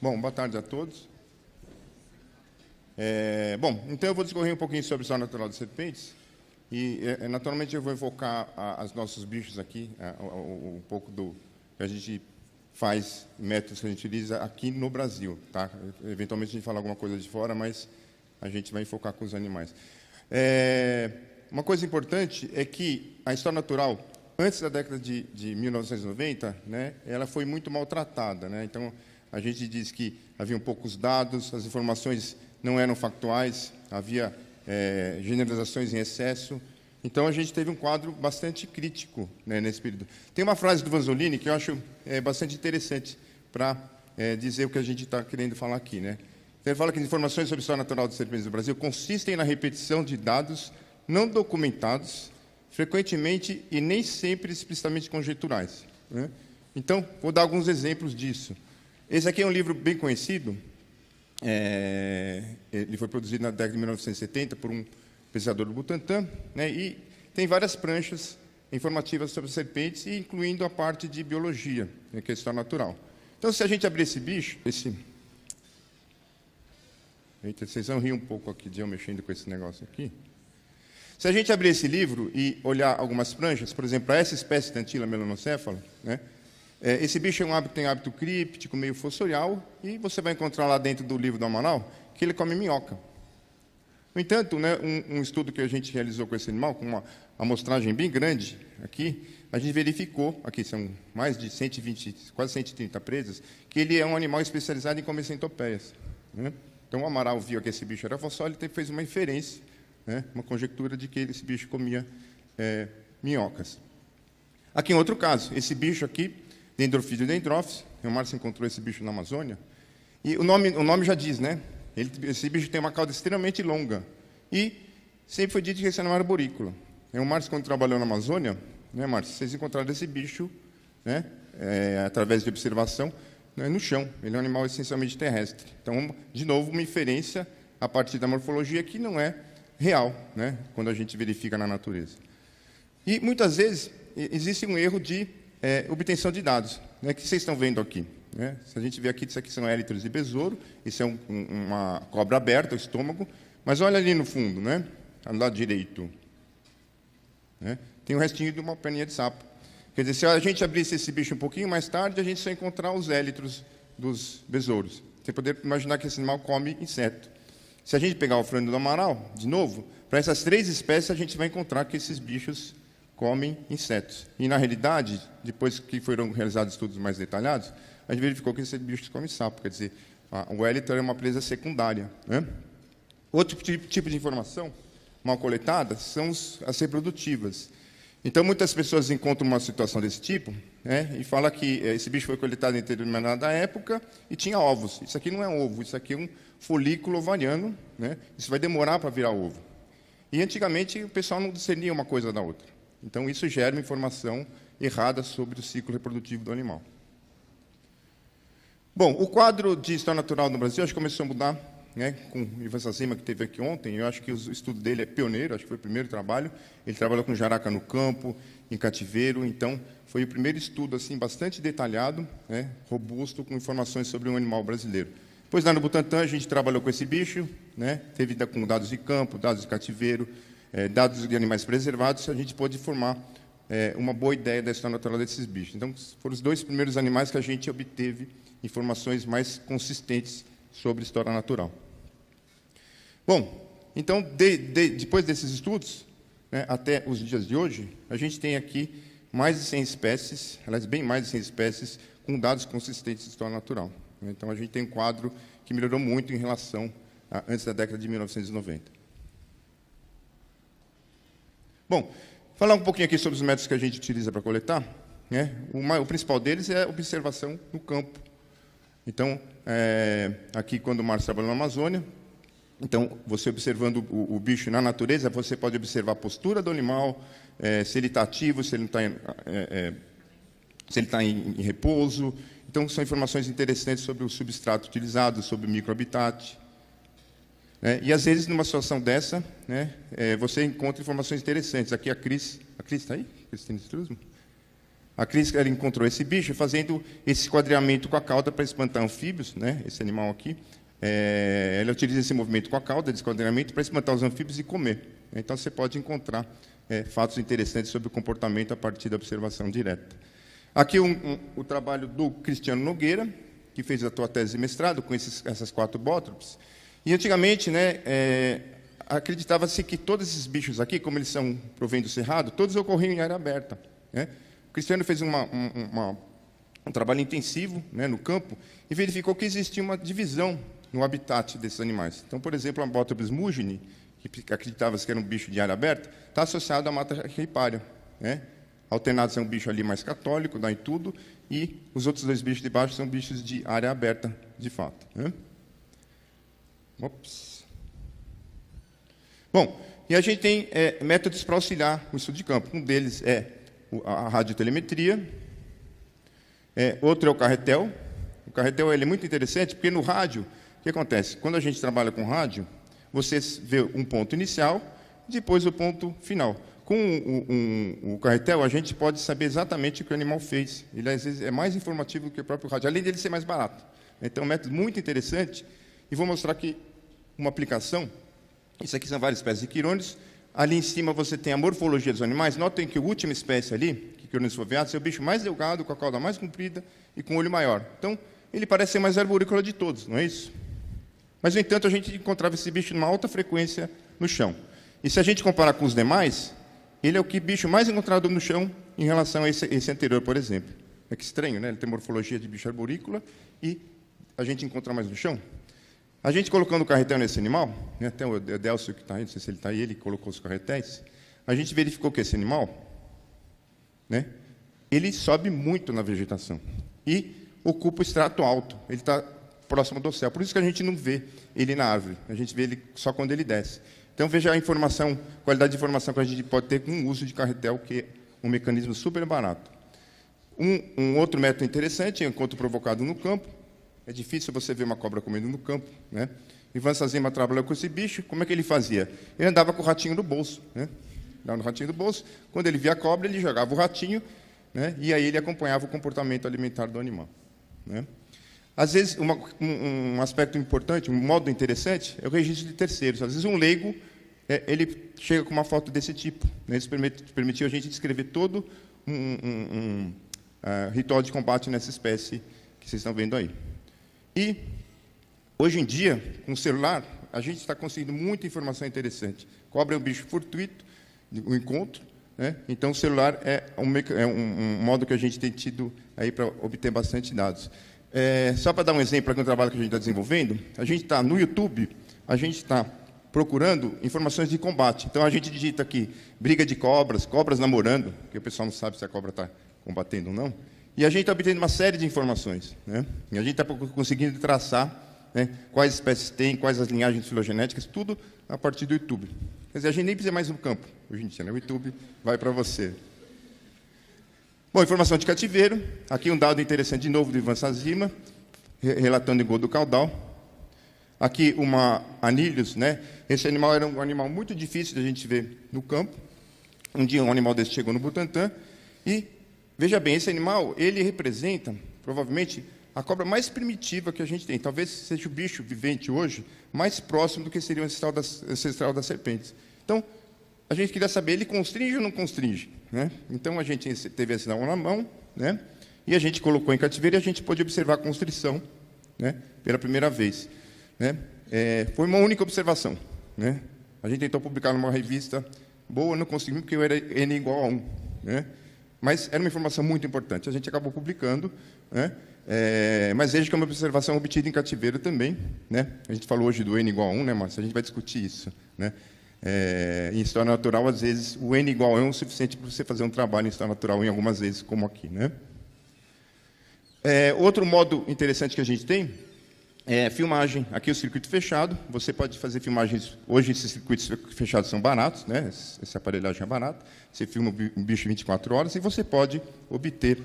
Bom, boa tarde a todos. Bom, então eu vou discorrer um pouquinho sobre a história natural das serpentes e, naturalmente, eu vou evocar os nossos bichos aqui, um pouco do que a gente faz, métodos que a gente utiliza aqui no Brasil, tá? Eventualmente a gente fala alguma coisa de fora, mas a gente vai focar com os animais. Uma coisa importante é que a história natural, antes da década de 1990, né, ela foi muito maltratada, né? Então, a gente diz que haviam poucos dados, as informações não eram factuais, havia generalizações em excesso. Então, a gente teve um quadro bastante crítico, né, nesse período. Tem uma frase do Vanzolini que eu acho bastante interessante para dizer o que a gente está querendo falar aqui, né? Então, ele fala que as informações sobre a história natural das serpentes do Brasil consistem na repetição de dados não documentados, frequentemente e nem sempre explicitamente conjecturais, né? Então, vou dar alguns exemplos disso. Esse aqui é um livro bem conhecido. Ele foi produzido na década de 1970 por um pesquisador do Butantan, né, e tem várias pranchas informativas sobre serpentes, incluindo a parte de biologia, né, que é a história natural. Então, se a gente abrir esse bicho, Eita, vocês vão rir um pouco aqui de eu mexendo com esse negócio aqui. Se a gente abrir esse livro e olhar algumas pranchas, por exemplo, essa espécie de Antila melanocéfala, né, esse bicho tem hábito críptico, meio fossorial, e você vai encontrar lá dentro do livro do Amaral que ele come minhoca. No entanto, né, um estudo que a gente realizou com esse animal, com uma amostragem bem grande aqui, a gente verificou, aqui são mais de 120, quase 130 presas, que ele é um animal especializado em comer centopeias, né? Então, o Amaral viu que esse bicho era fossório e fez uma inferência, né, uma conjectura de que esse bicho comia minhocas. Aqui, em outro caso, esse bicho aqui, Dendrophis dendrophis, o Márcio encontrou esse bicho na Amazônia, e o nome já diz, né? Esse bicho tem uma cauda extremamente longa, e sempre foi dito que esse animal era arborícola. O Márcio, quando trabalhou na Amazônia, né, Márcio, vocês encontraram esse bicho, né, através de observação, né, no chão. Ele é um animal essencialmente terrestre. Então, de novo, uma inferência a partir da morfologia que não é real, né, quando a gente verifica na natureza. E, muitas vezes, existe um erro de obtenção de dados, né, que vocês estão vendo aqui, né? Se a gente vê aqui, isso aqui são élitros de besouro, isso é uma cobra aberta, o estômago, mas olha ali no fundo, né, do lado direito, né, tem o restinho de uma perninha de sapo. Quer dizer, se a gente abrisse esse bicho um pouquinho mais tarde, a gente só encontrar os élitros dos besouros. Você pode imaginar que esse animal come inseto. Se a gente pegar o frango do Amaral, de novo, para essas 3 espécies, a gente vai encontrar que esses bichos comem insetos. E, na realidade, depois que foram realizados estudos mais detalhados, a gente verificou que esses bichos comem sapo. Quer dizer, o élitro é uma presa secundária, né? Outro tipo de informação mal coletada são as reprodutivas. Então, muitas pessoas encontram uma situação desse tipo, né, e falam que esse bicho foi coletado em determinada época e tinha ovos. Isso aqui não é um ovo, isso aqui é um folículo ovariano, né? Isso vai demorar para virar ovo. E, antigamente, o pessoal não discernia uma coisa da outra. Então, isso gera uma informação errada sobre o ciclo reprodutivo do animal. Bom, o quadro de história natural no Brasil acho que começou a mudar, né, com o Ivan Sazima, que esteve aqui ontem. Eu acho que o estudo dele é pioneiro, acho que foi o primeiro trabalho. Ele trabalhou com jaraca no campo, em cativeiro, então foi o primeiro estudo assim bastante detalhado, né, robusto, com informações sobre um animal brasileiro. Depois, lá no Butantan, a gente trabalhou com esse bicho, né, teve com dados de campo, dados de cativeiro, dados de animais preservados, a gente pôde formar uma boa ideia da história natural desses bichos. Então, foram os 2 primeiros animais que a gente obteve informações mais consistentes sobre história natural. Bom, então, depois desses estudos, né, até os dias de hoje, a gente tem aqui mais de 100 espécies, aliás, bem mais de 100 espécies, com dados consistentes de história natural. Então, a gente tem um quadro que melhorou muito em relação a antes da década de 1990. Bom, falar um pouquinho aqui sobre os métodos que a gente utiliza para coletar, né? O principal deles é a observação no campo. Então, aqui, quando o Márcio trabalhou na Amazônia, então, você observando o bicho na natureza, você pode observar a postura do animal, se ele está ativo, se ele está em repouso. Então, são informações interessantes sobre o substrato utilizado, sobre o microhabitat. E, às vezes, numa situação dessa, né, você encontra informações interessantes. Aqui a Cris está aí? Cristina Strusman? A Cris ela encontrou esse bicho fazendo esse quadrilhamento com a cauda para espantar anfíbios, né? Esse animal aqui. Ela utiliza esse movimento com a cauda, desse quadrilhamento, para espantar os anfíbios e comer. Então, você pode encontrar fatos interessantes sobre o comportamento a partir da observação direta. Aqui o trabalho do Cristiano Nogueira, que fez a sua tese de mestrado com essas 4 bótropes. E, antigamente, né, acreditava-se que todos esses bichos aqui, como eles são provém do cerrado, todos ocorriam em área aberta, né? O Cristiano fez um trabalho intensivo, né, no campo e verificou que existia uma divisão no habitat desses animais. Então, por exemplo, a Bótropes mugini, que acreditava-se que era um bicho de área aberta, está associado à mata ripária, né? Alternados é um bicho ali mais católico, dá em tudo, e os outros 2 bichos de baixo são bichos de área aberta, de fato, né? Ops. Bom, e a gente tem métodos para auxiliar o estudo de campo. Um deles é a radiotelemetria, outro é o carretel. O carretel ele é muito interessante, porque no rádio, o que acontece? Quando a gente trabalha com rádio, você vê um ponto inicial, depois o ponto final. Com o carretel, a gente pode saber exatamente o que o animal fez. Ele, às vezes, é mais informativo do que o próprio rádio, além dele ser mais barato. Então, é um método muito interessante, e vou mostrar aqui uma aplicação. Isso aqui são várias espécies de quirônios. Ali em cima você tem a morfologia dos animais. Notem que a última espécie ali, que Quirônios foveatus, é o bicho mais delgado, com a cauda mais comprida e com o olho maior. Então, ele parece ser mais arborícola de todos, não é isso? Mas, no entanto, a gente encontrava esse bicho numa alta frequência no chão. E se a gente comparar com os demais, ele é o bicho mais encontrado no chão em relação a esse anterior, por exemplo. É que estranho, né? Ele tem morfologia de bicho arborícola e a gente encontra mais no chão. A gente colocando o carretel nesse animal, né, até o Delcio que está aí, não sei se ele está aí, ele colocou os carretéis, a gente verificou que esse animal, né, ele sobe muito na vegetação e ocupa o estrato alto, ele está próximo do céu. Por isso que a gente não vê ele na árvore, a gente vê ele só quando ele desce. Então, veja a informação, qualidade de informação que a gente pode ter com o uso de carretel, que é um mecanismo super barato. Um outro método interessante é o encontro provocado no campo. É difícil você ver uma cobra comendo no campo, né? Ivan Sazima trabalhou com esse bicho. Como é que ele fazia? Ele andava com o ratinho no bolso, né? Andava no ratinho do bolso. Quando ele via a cobra, ele jogava o ratinho, né? E aí ele acompanhava o comportamento alimentar do animal, né? Às vezes, um aspecto importante, um modo interessante, é o registro de terceiros. Às vezes, um leigo, ele chega com uma foto desse tipo, né? Isso permitiu a gente descrever todo ritual de combate nessa espécie que vocês estão vendo aí. E, hoje em dia, com o celular, a gente está conseguindo muita informação interessante. Cobra é um bicho fortuito, o encontro, né? Então, o celular é um modo que a gente tem tido aí para obter bastante dados. Só para dar um exemplo aqui do trabalho que a gente está desenvolvendo, a gente está no YouTube, a gente está procurando informações de combate. Então, a gente digita aqui, briga de cobras, cobras namorando, porque o pessoal não sabe se a cobra está combatendo ou não. E a gente está obtendo uma série de informações, né? E a gente está conseguindo traçar, né, quais espécies tem, quais as linhagens filogenéticas, tudo a partir do YouTube. Quer dizer, a gente nem precisa mais no campo, hoje em dia, né? O YouTube vai para você. Bom, informação de cativeiro. Aqui um dado interessante, de novo, do Ivan Sazima, relatando engodo do caudal. Aqui uma anilhos, né? Esse animal era um animal muito difícil de a gente ver no campo. Um dia um animal desse chegou no Butantã e, veja bem, esse animal, ele representa, provavelmente, a cobra mais primitiva que a gente tem. Talvez seja o bicho vivente hoje mais próximo do que seria o ancestral das serpentes. Então, a gente queria saber, ele constringe ou não constringe, né? Então, a gente teve esse sinal na mão, né? E a gente colocou em cativeiro e a gente pôde observar a constrição, né, pela primeira vez, né? Foi uma única observação, né? A gente tentou publicar numa revista boa, não conseguimos, porque eu era N igual a 1, né? Mas era uma informação muito importante. A gente acabou publicando, né? Mas veja que é uma observação obtida em cativeiro também, né? A gente falou hoje do N igual a 1, né, Márcio? A gente vai discutir isso, né? Em história natural, às vezes, o N igual a 1 é o suficiente para você fazer um trabalho em história natural, em algumas vezes, como aqui, né? Outro modo interessante que a gente tem é filmagem. Aqui o circuito fechado. Você pode fazer filmagens. Hoje, esses circuitos fechados são baratos, né? Essa aparelhagem é barata. Você filma um bicho 24 horas e você pode obter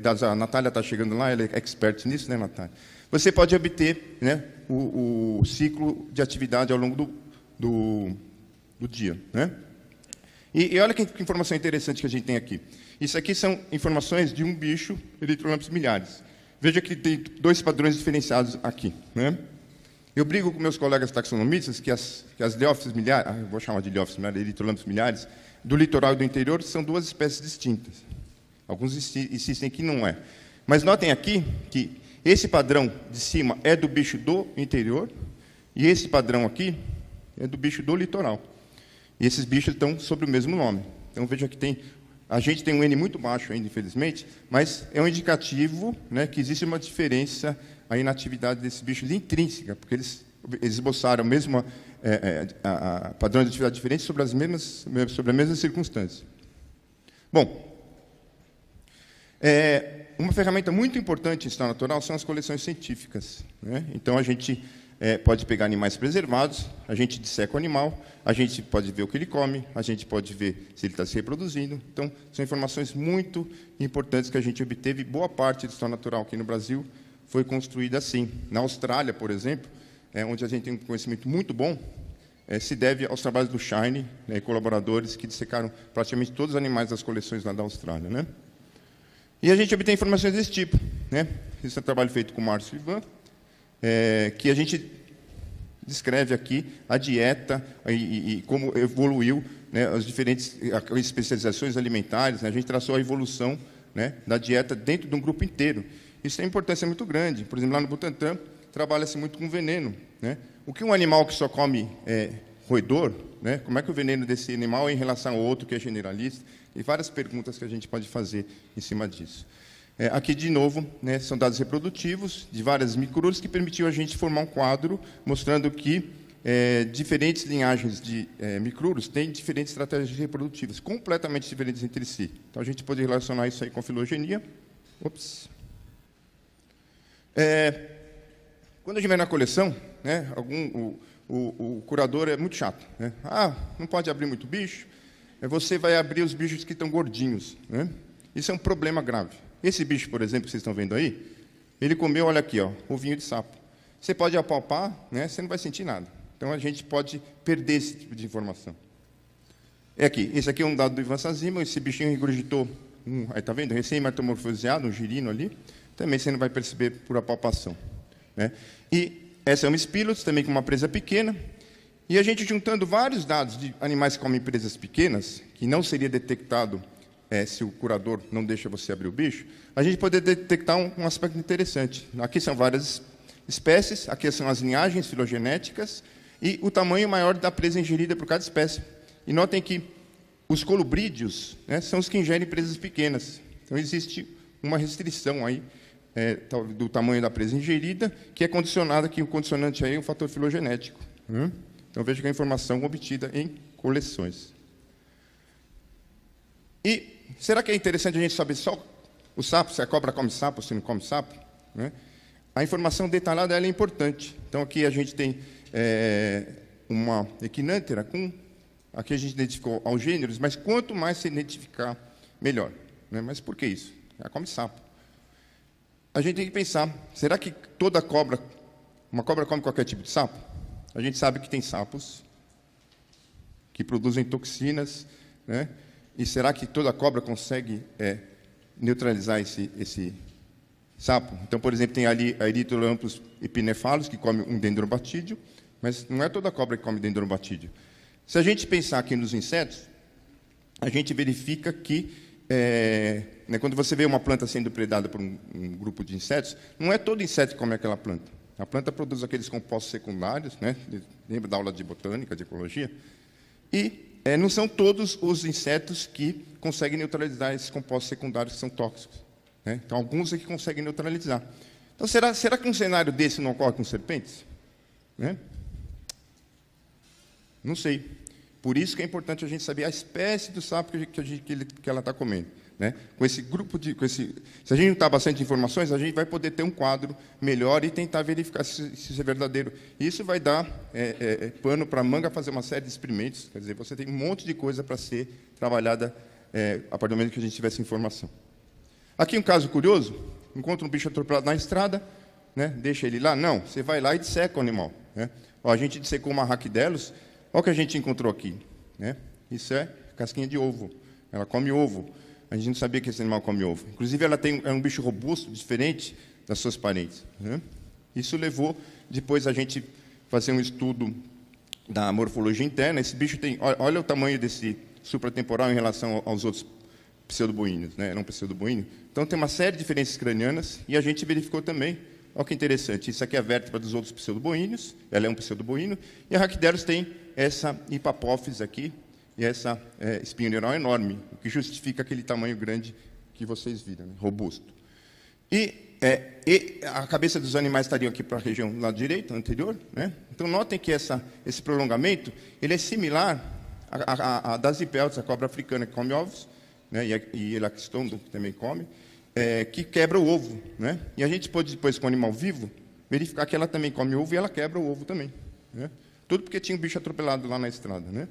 dados. A Natália está chegando lá, ela é expert nisso, né, Natália? Você pode obter, né, o ciclo de atividade ao longo do dia, né? E olha que informação interessante que a gente tem aqui. Isso aqui são informações de um bicho, Erythrolampus miliaris. Veja que tem dois padrões diferenciados aqui, né? Eu brigo com meus colegas taxonomistas que as Leófitis miliaris, vou chamar de Leófitis miliaris, Erythrolampus miliaris, do litoral e do interior são duas espécies distintas. Alguns insistem que não é. Mas notem aqui que esse padrão de cima é do bicho do interior e esse padrão aqui é do bicho do litoral. E esses bichos estão sob o mesmo nome. Então, veja que a gente tem um N muito baixo ainda, infelizmente, mas é um indicativo, né, que existe uma diferença aí na atividade desses bichos intrínseca, porque eles esboçaram o mesmo padrão de atividade diferente sobre as mesmas circunstâncias. Bom, uma ferramenta muito importante em estado natural são as coleções científicas, né? Então, a gente pode pegar animais preservados, a gente disseca o animal, a gente pode ver o que ele come, a gente pode ver se ele está se reproduzindo. Então, são informações muito importantes que a gente obteve. Boa parte do estado natural aqui no Brasil foi construída assim. Na Austrália, por exemplo, onde a gente tem um conhecimento muito bom, se deve aos trabalhos do Shine, né, e colaboradores que dissecaram praticamente todos os animais das coleções lá da Austrália, né? E a gente obtém informações desse tipo, né? Esse é um trabalho feito com o Márcio Ivan, que a gente descreve aqui a dieta e como evoluiu, né, as diferentes especializações alimentares, né? A gente traçou a evolução, né, da dieta dentro de um grupo inteiro. Isso tem importância muito grande. Por exemplo, lá no Butantan, trabalha-se muito com veneno, né? O que um animal que só come roedor, né, como é que o veneno desse animal é em relação ao outro que é generalista? E várias perguntas que a gente pode fazer em cima disso. Aqui, de novo, né, são dados reprodutivos de várias microurus que permitiu a gente formar um quadro mostrando que diferentes linhagens de microurus têm diferentes estratégias reprodutivas, completamente diferentes entre si. Então, a gente pode relacionar isso aí com a filogenia. Ops. Quando a gente vai na coleção, né, o curador é muito chato, né? Não pode abrir muito bicho, você vai abrir os bichos que estão gordinhos, né? Isso é um problema grave. Esse bicho, por exemplo, que vocês estão vendo aí, ele comeu, olha aqui, ó, ovinho de sapo. Você pode apalpar, né, você não vai sentir nada. Então, a gente pode perder esse tipo de informação. Aqui, esse aqui é um dado do Ivan Sazima, esse bichinho regurgitou, aí está vendo, recém-metamorfoseado, um girino ali, também você não vai perceber por apalpação, né? E essa é uma Spilots, também com uma presa pequena, e a gente juntando vários dados de animais que comem presas pequenas, que não seria detectado se o curador não deixa você abrir o bicho, a gente pode detectar um aspecto interessante. Aqui são várias espécies, aqui são as linhagens filogenéticas e o tamanho maior da presa ingerida por cada espécie. E notem que os colubrídeos, né, são os que ingerem presas pequenas. Então, existe uma restrição aí do tamanho da presa ingerida, que é condicionada, que o condicionante aí é um fator filogenético. Então, veja que a informação obtida em coleções. E será que é interessante a gente saber só o sapo, se a cobra come sapo, se não come sapo, né? A informação detalhada ela é importante. Então, aqui a gente tem uma equinântera com... Aqui a gente identificou aos gêneros, mas quanto mais se identificar, melhor, né? Mas por que isso? Ela come sapo. A gente tem que pensar, será que toda cobra... Uma cobra come qualquer tipo de sapo? A gente sabe que tem sapos que produzem toxinas, né? E será que toda cobra consegue neutralizar esse sapo? Então, por exemplo, tem ali a Erythrolampus epinephalus, que come um dendrobatídeo, mas não é toda cobra que come dendrobatídeo. Se a gente pensar aqui nos insetos, a gente verifica que, quando você vê uma planta sendo predada por um grupo de insetos, não é todo inseto que come aquela planta. A planta produz aqueles compostos secundários, né? Lembra da aula de botânica, de ecologia? E não são todos os insetos que conseguem neutralizar esses compostos secundários que são tóxicos, né? Então, alguns é que conseguem neutralizar. Então, será que um cenário desse não ocorre com serpentes? Né? Não sei. Por isso que é importante a gente saber a espécie do sapo que ela está comendo, né? Com esse grupo se a gente juntar bastante informações, a gente vai poder ter um quadro melhor e tentar verificar se isso é verdadeiro. Isso vai dar pano para a manga fazer uma série de experimentos. Quer dizer, você tem um monte de coisa para ser trabalhada a partir do momento que a gente tivesse informação. Aqui um caso curioso: encontra um bicho atropelado na estrada, né? Deixa ele lá? Não, você vai lá e disseca o animal, né? A gente dissecou uma Rhachidelus. Olha o que a gente encontrou aqui, né? Isso é casquinha de ovo. Ela come ovo. A gente não sabia que esse animal come ovo. Inclusive, é um bicho robusto, diferente das suas parentes, né? Isso levou, depois, a gente fazer um estudo da morfologia interna. Esse bicho tem... Olha o tamanho desse supratemporal em relação aos outros pseudoboíneos, né? Era um pseudoboíneo. Então, tem uma série de diferenças cranianas, e a gente verificou também, olha que interessante, isso aqui é a vértebra dos outros pseudoboíneos, ela é um pseudoboíno, e a Rhachyderus tem essa hipapófise aqui, e essa espinho neural enorme, o que justifica aquele tamanho grande que vocês viram, né? Robusto. E a cabeça dos animais estaria aqui para a região do lado direito, anterior, né? Então, notem que esse prolongamento ele é similar a das hipéltes, a cobra africana que come ovos, né? E Elaxistondo, que também come, que quebra o ovo, né? E a gente pode, depois, com o animal vivo, verificar que ela também come ovo e ela quebra o ovo também, né? Tudo porque tinha um bicho atropelado lá na estrada, né?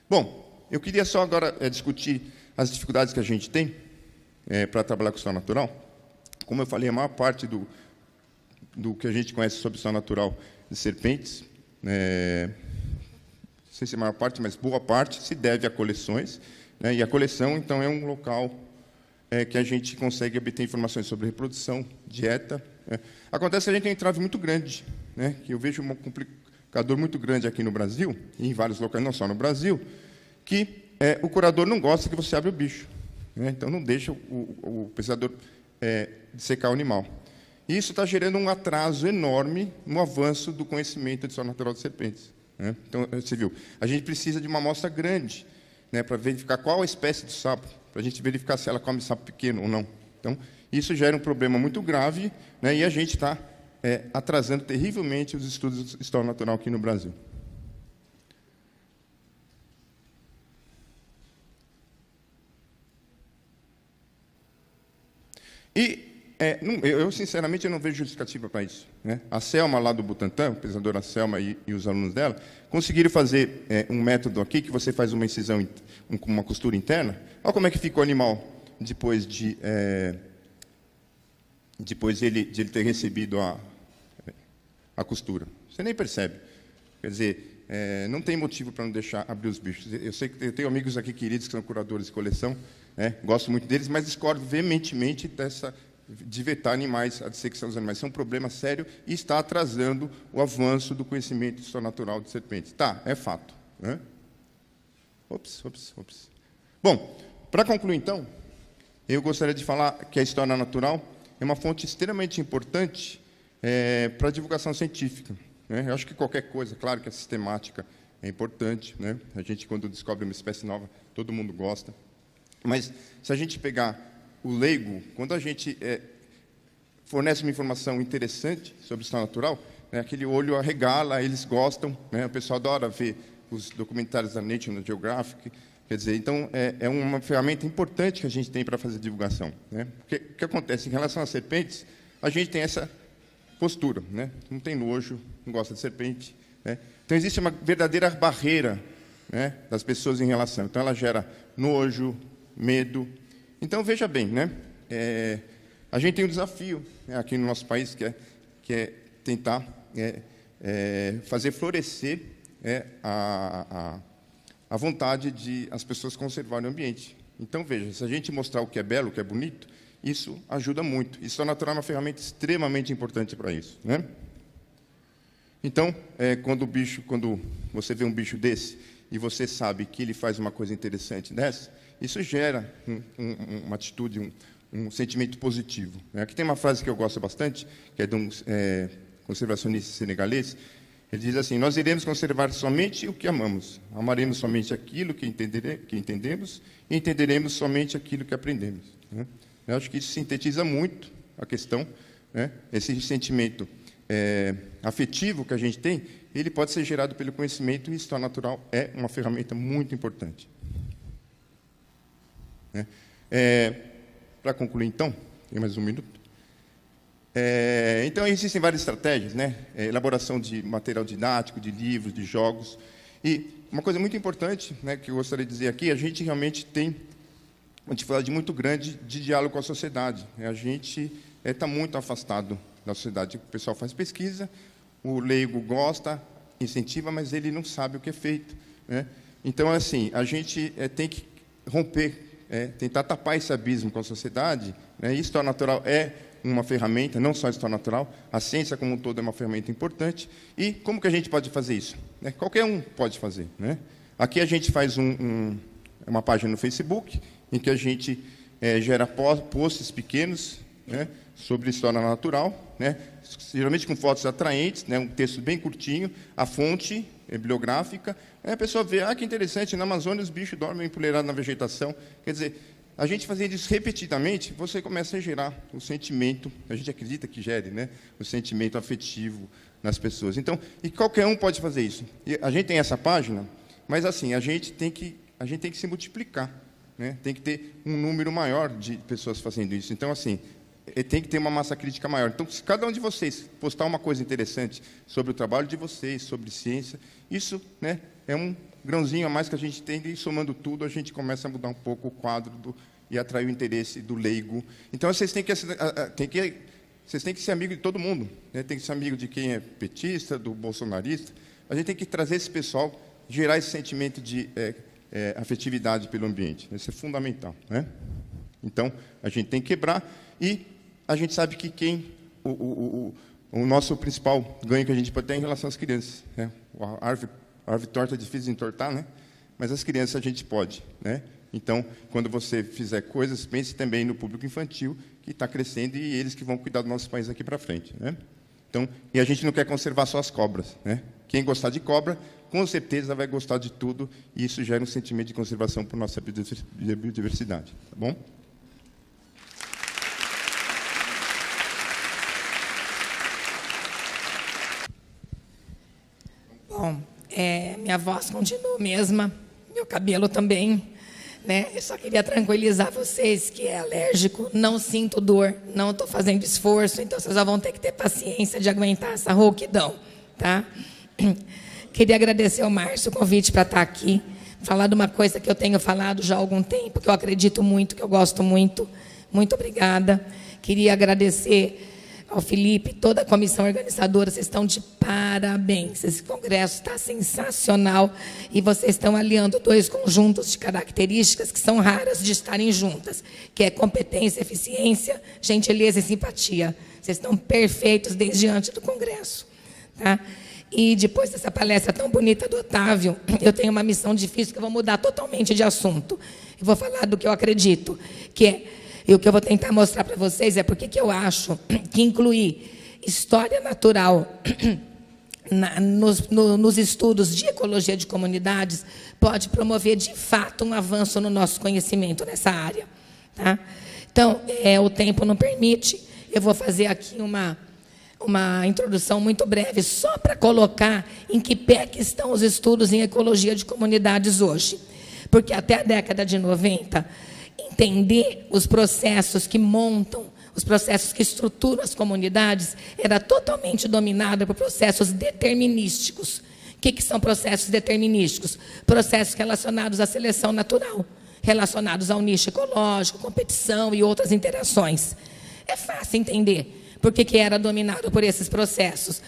Bom, eu queria só agora discutir as dificuldades que a gente tem para trabalhar com história natural. Como eu falei, a maior parte do que a gente conhece sobre história natural de serpentes, não sei se é a maior parte, mas boa parte, se deve a coleções, né? E a coleção, então, é um local que a gente consegue obter informações sobre reprodução, dieta, né? Acontece que a gente tem um entrave muito grande, né? Que eu vejo um complicador muito grande aqui no Brasil, e em vários locais, não só no Brasil, que o curador não gosta que você abra o bicho, né? Então, não deixa o pesquisador dissecar o animal. E isso está gerando um atraso enorme no avanço do conhecimento de história natural de serpentes, né? Então, você viu, a gente precisa de uma amostra grande, né, para verificar qual a espécie de sapo, para a gente verificar se ela come sapo pequeno ou não. Então, isso gera um problema muito grave, né, e a gente está atrasando terrivelmente os estudos de história natural aqui no Brasil. E eu, sinceramente, não vejo justificativa para isso, né? A Selma, lá do Butantan, a pesquisadora Selma e os alunos dela, conseguiram fazer um método aqui, que você faz uma incisão com uma costura interna. Olha como é que fica o animal depois de ele ter recebido a costura. Você nem percebe. Quer dizer, não tem motivo para não deixar abrir os bichos. Eu sei que eu tenho amigos aqui queridos que são curadores de coleção, né? Gosto muito deles, mas discordo veementemente de vetar animais, a dissecção dos animais. Isso é um problema sério e está atrasando o avanço do conhecimento de história natural de serpentes. Tá, é fato, né? Ops. Bom, para concluir, então, eu gostaria de falar que a história natural é uma fonte extremamente importante para a divulgação científica, né? Eu acho que qualquer coisa, claro que a sistemática é importante, né? A gente, quando descobre uma espécie nova, todo mundo gosta. Mas, se a gente pegar o leigo, quando a gente fornece uma informação interessante sobre história natural, né, aquele olho arregala, eles gostam, né? O pessoal adora ver os documentários da National Geographic. Quer dizer, então, é uma ferramenta importante que a gente tem para fazer divulgação, né? Porque o que acontece? Em relação às serpentes, a gente tem essa postura, né? Não tem nojo, não gosta de serpente, né? Então, existe uma verdadeira barreira, né, das pessoas em relação. Então, ela gera nojo, medo. Então, veja bem, né? A gente tem um desafio, né, aqui no nosso país, que é tentar fazer florescer a vontade de as pessoas conservarem o ambiente. Então, veja, se a gente mostrar o que é belo, o que é bonito, isso ajuda muito. História natural é uma ferramenta extremamente importante para isso, né? Então, quando você vê um bicho desse e você sabe que ele faz uma coisa interessante dessa, isso gera uma atitude, um sentimento positivo, né? Aqui tem uma frase que eu gosto bastante, que é de um conservacionista senegalês. Ele diz assim: nós iremos conservar somente o que amamos, amaremos somente aquilo que entendemos e entenderemos somente aquilo que aprendemos, né? Eu acho que isso sintetiza muito a questão, né? Esse sentimento afetivo que a gente tem, ele pode ser gerado pelo conhecimento, e história natural é uma ferramenta muito importante, né? Para concluir, então, tem mais um minuto. Então, existem várias estratégias, né? Elaboração de material didático, de livros, de jogos. E uma coisa muito importante, né, que eu gostaria de dizer aqui, a gente realmente tem uma dificuldade muito grande de diálogo com a sociedade. A gente está muito afastado da sociedade. O pessoal faz pesquisa, o leigo gosta, incentiva, mas ele não sabe o que é feito, né? Então, assim, a gente tem que romper, tentar tapar esse abismo com a sociedade, né? E História Natural é uma ferramenta, não só a História Natural, a ciência como um todo é uma ferramenta importante. E como que a gente pode fazer isso? Qualquer um pode fazer, né? Aqui a gente faz uma página no Facebook, em que a gente gera posts pequenos, né, sobre História Natural, né, geralmente com fotos atraentes, né, um texto bem curtinho, a fonte bibliográfica, a pessoa vê, que interessante, na Amazônia os bichos dormem empoleirados na vegetação. Quer dizer, a gente fazendo isso repetidamente, você começa a gerar o sentimento, a gente acredita que gere, né, o sentimento afetivo nas pessoas. Então, e qualquer um pode fazer isso. E a gente tem essa página, mas assim, a gente tem que se multiplicar, né? Tem que ter um número maior de pessoas fazendo isso. Então, assim, tem que ter uma massa crítica maior. Então, se cada um de vocês postar uma coisa interessante sobre o trabalho de vocês, sobre ciência, isso, né, é um grãozinho a mais que a gente tem, e somando tudo, a gente começa a mudar um pouco o quadro e atrair o interesse do leigo. Então, vocês têm que ser amigo de todo mundo, né? Tem que ser amigo de quem é petista, do bolsonarista. A gente tem que trazer esse pessoal, gerar esse sentimento de afetividade pelo ambiente. Isso é fundamental, né? Então, a gente tem que quebrar, e a gente sabe que o nosso principal ganho que a gente pode ter é em relação às crianças, né? A árvore torta é difícil de entortar, né? Mas as crianças a gente pode, né? Então, quando você fizer coisas, pense também no público infantil, que está crescendo, e eles que vão cuidar do nosso país aqui para frente, né? Então, e a gente não quer conservar só as cobras, né? Quem gostar de cobra, com certeza vai gostar de tudo, e isso gera um sentimento de conservação para a nossa biodiversidade, tá bom? Bom, minha voz continua a mesma, meu cabelo também, né? Eu só queria tranquilizar vocês que é alérgico, não sinto dor, não estou fazendo esforço, então vocês já vão ter que ter paciência de aguentar essa rouquidão, tá? Queria agradecer ao Márcio o convite para estar aqui, falar de uma coisa que eu tenho falado já há algum tempo, que eu acredito muito, que eu gosto muito. Muito obrigada. Queria agradecer ao Felipe, toda a comissão organizadora, vocês estão de parabéns. Esse congresso está sensacional, e vocês estão aliando dois conjuntos de características que são raras de estarem juntas, que é competência, eficiência, gentileza e simpatia. Vocês estão perfeitos desde antes do congresso, tá? E depois dessa palestra tão bonita do Otávio, eu tenho uma missão difícil, que eu vou mudar totalmente de assunto. Eu vou falar do que eu acredito, e o que eu vou tentar mostrar para vocês é porque que eu acho que incluir história natural nos estudos de ecologia de comunidades pode promover, de fato, um avanço no nosso conhecimento nessa área, tá? Então, o tempo não permite, eu vou fazer aqui uma introdução muito breve, só para colocar em que pé que estão os estudos em ecologia de comunidades hoje. Porque até a década de 90, entender os processos que montam, os processos que estruturam as comunidades, era totalmente dominado por processos determinísticos. O que são processos determinísticos? Processos relacionados à seleção natural, relacionados ao nicho ecológico, competição e outras interações. É fácil entender por que era dominado por esses processos.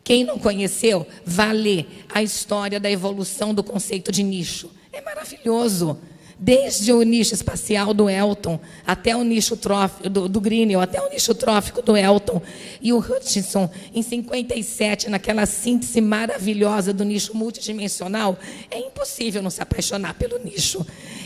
Quem não conheceu, vá ler a história da evolução do conceito de nicho. É maravilhoso. Desde o nicho espacial do Elton, até o nicho trófico do Grinnell, até o nicho trófico do Elton. E o Hutchinson, em 57, naquela síntese maravilhosa do nicho multidimensional, é impossível não se apaixonar pelo nicho.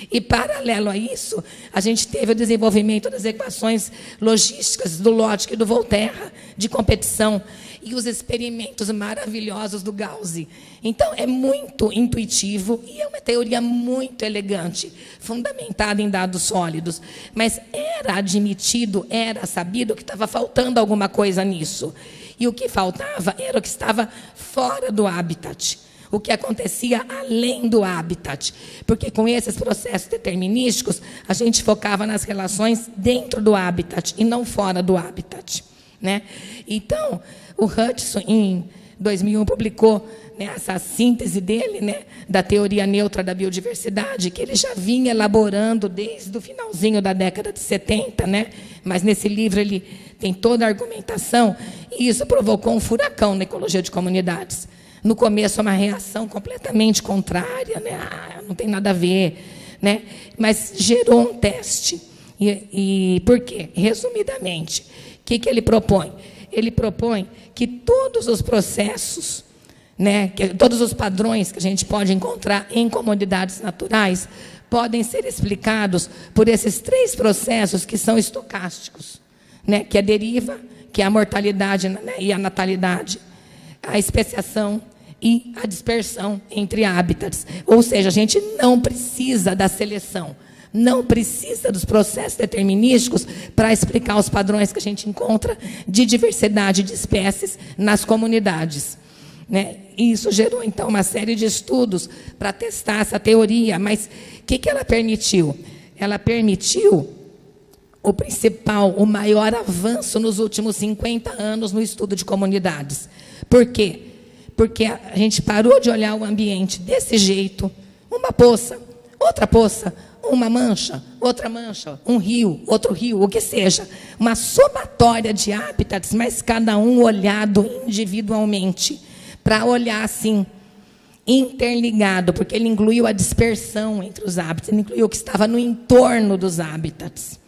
E, paralelo a isso, a gente teve o desenvolvimento das equações logísticas do Logic e do Volterra, de competição, e os experimentos maravilhosos do Gauss. Então, é muito intuitivo e é uma teoria muito elegante, fundamentada em dados sólidos. Mas era admitido, era sabido que estava faltando alguma coisa nisso. E o que faltava era o que estava fora do habitat, o que acontecia além do habitat. Porque com esses processos determinísticos, a gente focava nas relações dentro do habitat e não fora do habitat, né? Então, o Hutchinson, em 2001, publicou, né, essa síntese dele, né, da teoria neutra da biodiversidade, que ele já vinha elaborando desde o finalzinho da década de 70, né? Mas nesse livro ele tem toda a argumentação, e isso provocou um furacão na ecologia de comunidades. No começo é uma reação completamente contrária, né? Não tem nada a ver, né? Mas gerou um teste. E por quê? Resumidamente, o que ele propõe? Ele propõe que todos os processos, né, todos os padrões que a gente pode encontrar em comunidades naturais podem ser explicados por esses 3 processos que são estocásticos, né, que é a deriva, que é a mortalidade, né, e a natalidade, a especiação e a dispersão entre hábitats. Ou seja, a gente não precisa da seleção, não precisa dos processos determinísticos para explicar os padrões que a gente encontra de diversidade de espécies nas comunidades, né? E isso gerou, então, uma série de estudos para testar essa teoria. Mas o que ela permitiu? Ela permitiu o principal, o maior avanço nos últimos 50 anos no estudo de comunidades. Por quê? Porque a gente parou de olhar o ambiente desse jeito, uma poça, outra poça, uma mancha, outra mancha, um rio, outro rio, o que seja, uma somatória de hábitats, mas cada um olhado individualmente, para olhar assim, interligado, porque ele incluiu a dispersão entre os hábitats, ele incluiu o que estava no entorno dos hábitats,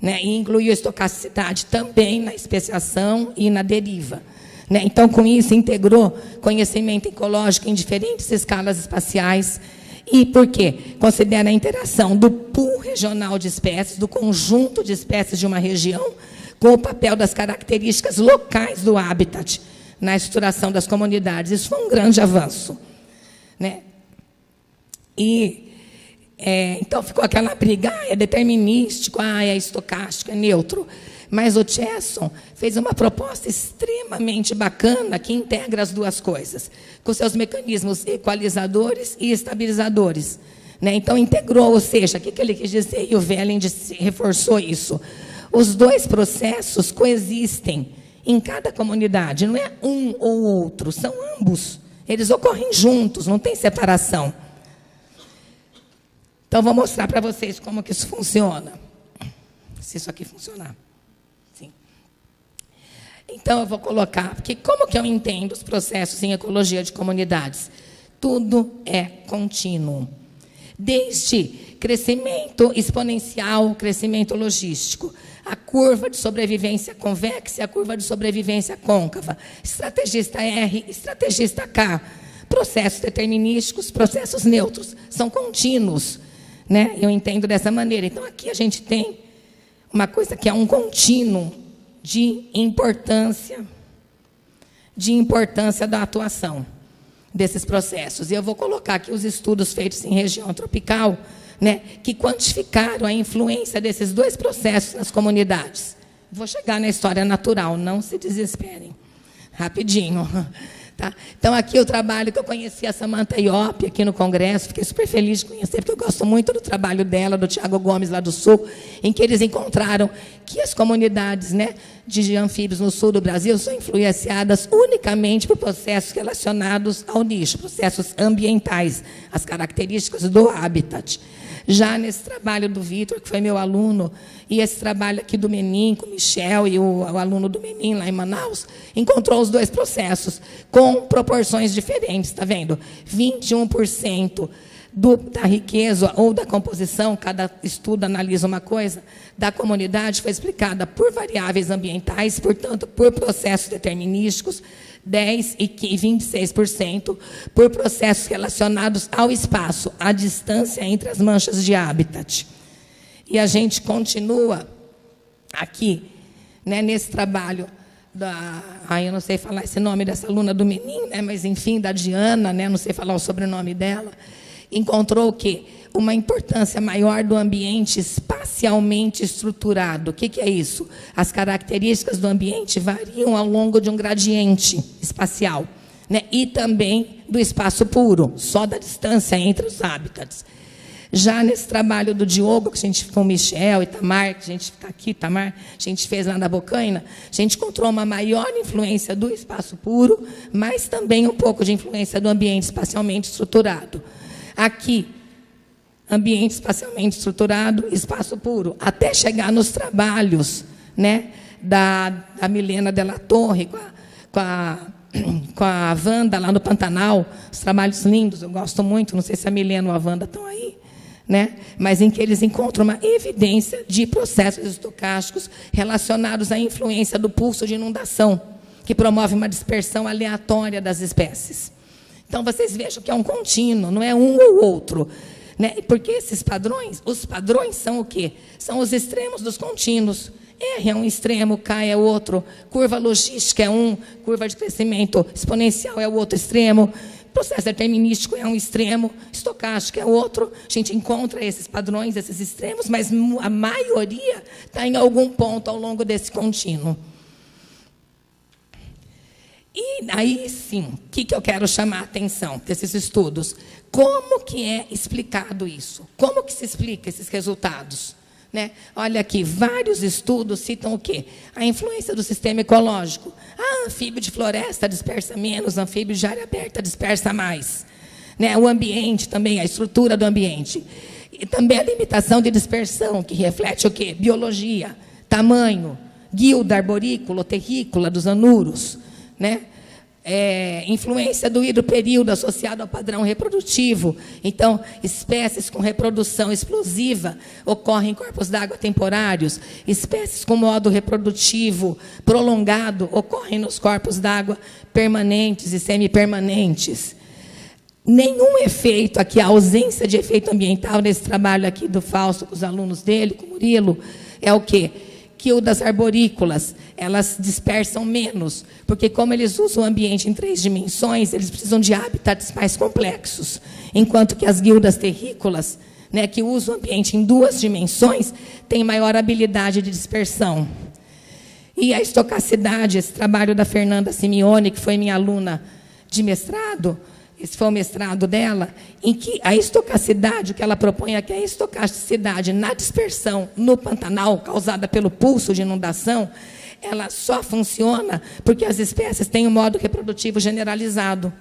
né? E incluiu a estocasticidade também na especiação e na deriva, né? Então, com isso, integrou conhecimento ecológico em diferentes escalas espaciais. E por quê? Considera a interação do pool regional de espécies, do conjunto de espécies de uma região, com o papel das características locais do habitat na estruturação das comunidades. Isso foi um grande avanço, né? E, então, ficou aquela briga, é determinístico, é estocástico, é neutro. Mas o Chesson fez uma proposta extremamente bacana que integra as duas coisas, com seus mecanismos equalizadores e estabilizadores, né? Então, integrou, ou seja, o que ele quis dizer, e o Velling reforçou isso. Os 2 processos coexistem em cada comunidade, não é um ou outro, são ambos. Eles ocorrem juntos, não tem separação. Então, vou mostrar para vocês como que isso funciona. Se isso aqui funcionar. Então, eu vou colocar, porque como que eu entendo os processos em ecologia de comunidades? Tudo é contínuo. Desde crescimento exponencial, crescimento logístico, a curva de sobrevivência convexa e a curva de sobrevivência côncava, estrategista R, estrategista K, processos determinísticos, processos neutros, são contínuos, né? Eu entendo dessa maneira. Então, aqui a gente tem uma coisa que é um contínuo de importância da atuação desses processos. E eu vou colocar aqui os estudos feitos em região tropical, né, que quantificaram a influência desses 2 processos nas comunidades. Vou chegar na história natural, não se desesperem. Rapidinho. Tá? Então, aqui o trabalho que eu conheci a Samantha Iop aqui no Congresso, fiquei super feliz de conhecer, porque eu gosto muito do trabalho dela, do Tiago Gomes, lá do Sul, em que eles encontraram que as comunidades, né, de anfíbios no sul do Brasil são influenciadas unicamente por processos relacionados ao nicho, processos ambientais, as características do habitat. Já nesse trabalho do Vitor, que foi meu aluno, e esse trabalho aqui do Menin, com o Michel e o aluno do Menin, lá em Manaus, encontrou os 2 processos, com proporções diferentes, está vendo? 21% da riqueza ou da composição, cada estudo analisa uma coisa, da comunidade foi explicada por variáveis ambientais, portanto, por processos determinísticos, 10% e 26% por processos relacionados ao espaço, à distância entre as manchas de habitat. E a gente continua aqui, né, nesse trabalho eu não sei falar esse nome dessa aluna do Menin, né, mas, enfim, da Diana, né, não sei falar o sobrenome dela, encontrou o quê? Uma importância maior do ambiente espacialmente estruturado. O que é isso? As características do ambiente variam ao longo de um gradiente espacial, né? E também do espaço puro, só da distância entre os hábitats. Já nesse trabalho do Diogo, que a gente com o Michel e Tamar, que a gente está aqui, Tamar, a gente fez lá na Bocaina, a gente encontrou uma maior influência do espaço puro, mas também um pouco de influência do ambiente espacialmente estruturado. Aqui, ambiente espacialmente estruturado, espaço puro, até chegar nos trabalhos, né, da Milena Della Torre, com a a Wanda lá no Pantanal, os trabalhos lindos, eu gosto muito, não sei se a Milena ou a Wanda estão aí, né? Mas em que eles encontram uma evidência de processos estocásticos relacionados à influência do pulso de inundação, que promove uma dispersão aleatória das espécies. Então, vocês vejam que é um contínuo, não é um ou outro, né? Porque esses padrões, os padrões são o quê? São os extremos dos contínuos. R é um extremo, K é outro, curva logística é um, curva de crescimento exponencial é o outro extremo, processo determinístico é um extremo, estocástico é outro. A gente encontra esses padrões, esses extremos, mas a maioria está em algum ponto ao longo desse contínuo. E aí, sim, o que eu quero chamar a atenção desses estudos? Como que é explicado isso? Como que se explica esses resultados? Né? Olha aqui, vários estudos citam o quê? A influência do sistema ecológico. Anfíbio de floresta dispersa menos, anfíbio de área aberta dispersa mais. Né? O ambiente também, a estrutura do ambiente. E também a limitação de dispersão, que reflete o quê? Biologia, tamanho, guilda arborícola, terrícola dos anuros. Né? Influência do hidroperíodo associado ao padrão reprodutivo. Então, espécies com reprodução explosiva ocorrem em corpos d'água temporários. Espécies com modo reprodutivo prolongado ocorrem nos corpos d'água permanentes e semipermanentes. Nenhum efeito aqui, a ausência de efeito ambiental nesse trabalho aqui do Fausto com os alunos dele, com o Murilo, é o quê? Que o das arborícolas, elas dispersam menos, porque como eles usam o ambiente em 3 dimensões, eles precisam de hábitats mais complexos, enquanto que as guildas terrícolas, né, que usam o ambiente em 2 dimensões, têm maior habilidade de dispersão. E a estocacidade, esse trabalho da Fernanda Simeone, que foi minha aluna de mestrado, esse foi o mestrado dela, em que a estocacidade, o que ela propõe é que a estocasticidade na dispersão no Pantanal, causada pelo pulso de inundação, ela só funciona porque as espécies têm um modo reprodutivo generalizado.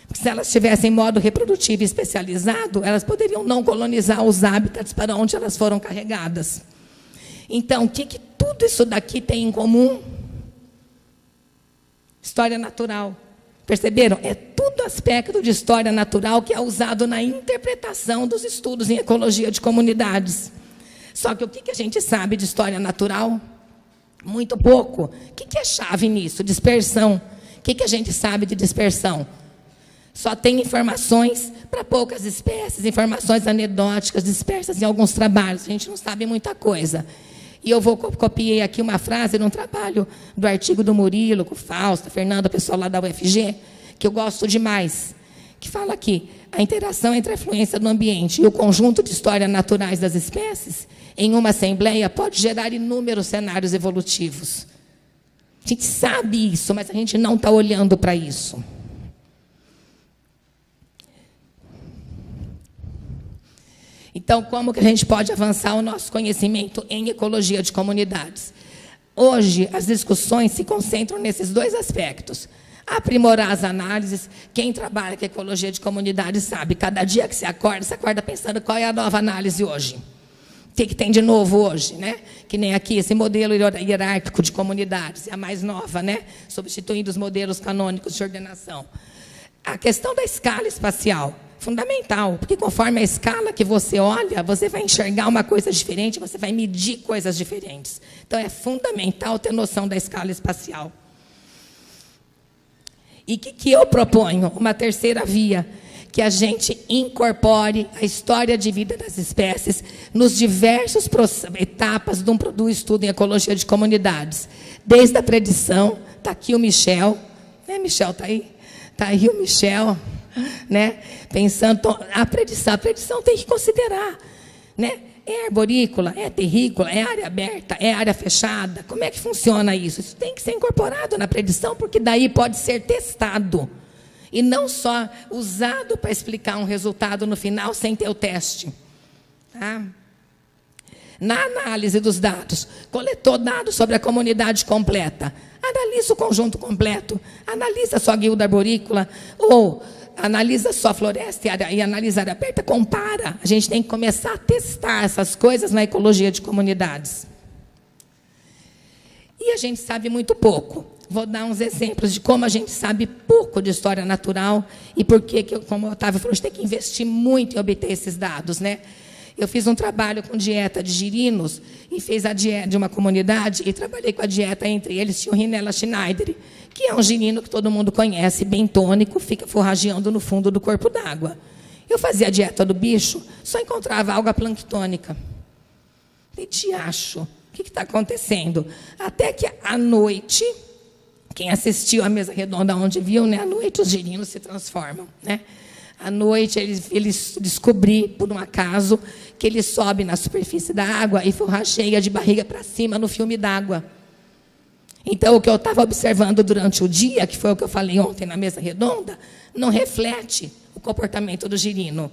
Porque se elas tivessem modo reprodutivo especializado, elas poderiam não colonizar os hábitats para onde elas foram carregadas. Então, o que tudo isso daqui tem em comum? História natural. Perceberam? É tudo aspecto de história natural que é usado na interpretação dos estudos em ecologia de comunidades. Só que o que a gente sabe de história natural? Muito pouco. O que é chave nisso? Dispersão. O que a gente sabe de dispersão? Só tem informações para poucas espécies, informações anedóticas dispersas em alguns trabalhos. A gente não sabe muita coisa. E eu copiei aqui uma frase num trabalho do artigo do Murilo, com o Fausto, a Fernanda, pessoal lá da UFG, que eu gosto demais, que fala aqui, a interação entre a influência do ambiente e o conjunto de histórias naturais das espécies, em uma assembleia, pode gerar inúmeros cenários evolutivos. A gente sabe isso, mas a gente não está olhando para isso. Então, como que a gente pode avançar o nosso conhecimento em ecologia de comunidades? Hoje, as discussões se concentram nesses 2 aspectos. Aprimorar as análises. Quem trabalha com ecologia de comunidades sabe, cada dia que você acorda pensando qual é a nova análise hoje. O que tem de novo hoje, né? Que nem aqui, esse modelo hierárquico de comunidades, é a mais nova, né? Substituindo os modelos canônicos de ordenação. A questão da escala espacial. Fundamental, porque conforme a escala que você olha, você vai enxergar uma coisa diferente, você vai medir coisas diferentes. Então, é fundamental ter noção da escala espacial. E o que eu proponho? Uma terceira via, que a gente incorpore a história de vida das espécies nos diversos etapas do estudo em ecologia de comunidades. Desde a predição, está aqui o Michel. Né, Michel, está aí? Está aí o Michel. Né? Pensando a predição tem que considerar, né? É arborícola, é terrícola, é área aberta, é área fechada. Como é que funciona isso? Isso tem que ser incorporado na predição, porque daí pode ser testado e não só usado para explicar um resultado no final sem ter o teste. Tá? Na análise dos dados, coletou dados sobre a comunidade completa, analisa o conjunto completo, analisa só a guilda arborícola ou analisa só a floresta e analisa a área aberta, compara. A gente tem que começar a testar essas coisas na ecologia de comunidades. E a gente sabe muito pouco. vou dar uns exemplos de como a gente sabe pouco de história natural e por que, como o Otávio falou, a gente tem que investir muito em obter esses dados, né? Eu fiz um trabalho com dieta de girinos e fiz a dieta de uma comunidade e trabalhei com a dieta entre eles, tinha o Rhinella schneideri, que é um girino que todo mundo conhece, bem tônico, fica forrageando no fundo do corpo d'água. Eu fazia a dieta do bicho, só encontrava alga planctônica. Falei, diacho, o que está acontecendo? Até que à noite, quem assistiu à mesa redonda onde viu, né, à noite os girinos se transformam, né? À noite, eles descobri, por um acaso, que ele sobe na superfície da água e forrageia de barriga para cima no filme d'água. Então, o que eu estava observando durante o dia, que foi o que eu falei ontem na mesa redonda, não reflete o comportamento do girino.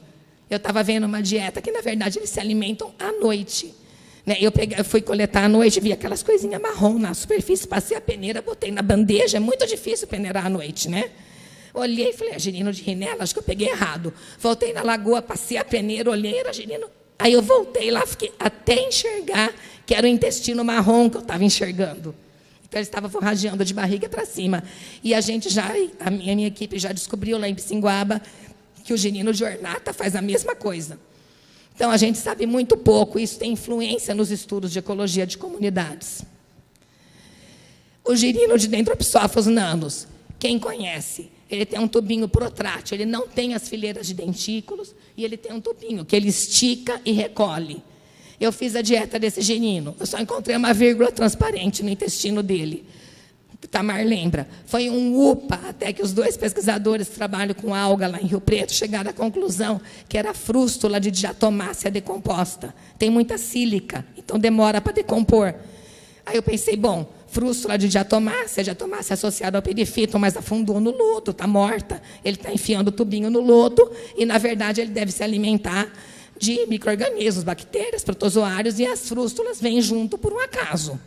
Eu estava vendo uma dieta que, na verdade, eles se alimentam à noite. Né? Eu fui coletar à noite, vi aquelas coisinhas marrom na superfície, passei a peneira, botei na bandeja, é muito difícil peneirar à noite, né? Olhei e falei, girino de Rhinella, acho que eu peguei errado. Voltei na lagoa, passei a peneira, olhei, era girino. Aí eu voltei lá, fiquei até enxergar que era o intestino marrom que eu estava enxergando. Então, ele estava forrageando de barriga para cima. E a minha equipe já descobriu lá em Pissinguaba que o girino de Ornata faz a mesma coisa. Então, a gente sabe muito pouco, isso tem influência nos estudos de ecologia de comunidades. O girino de Dendropsóphos nanos, quem conhece? Ele tem um tubinho protrátil, ele não tem as fileiras de dentículos, e ele tem um tubinho que ele estica e recolhe. Eu fiz a dieta desse girino, eu só encontrei uma vírgula transparente no intestino dele. O Tamar lembra. Foi um UPA, até que os dois pesquisadores que trabalham com alga lá em Rio Preto chegaram à conclusão que era frústula de diatomácea decomposta. Tem muita sílica, então demora para decompor. Aí eu pensei, bom, frústula de diatomácea associada ao perifito, mas afundou no lodo, está morta. Ele está enfiando o tubinho no lodo e, na verdade, ele deve se alimentar de micro-organismos, bactérias, protozoários, e as frústulas vêm junto por um acaso.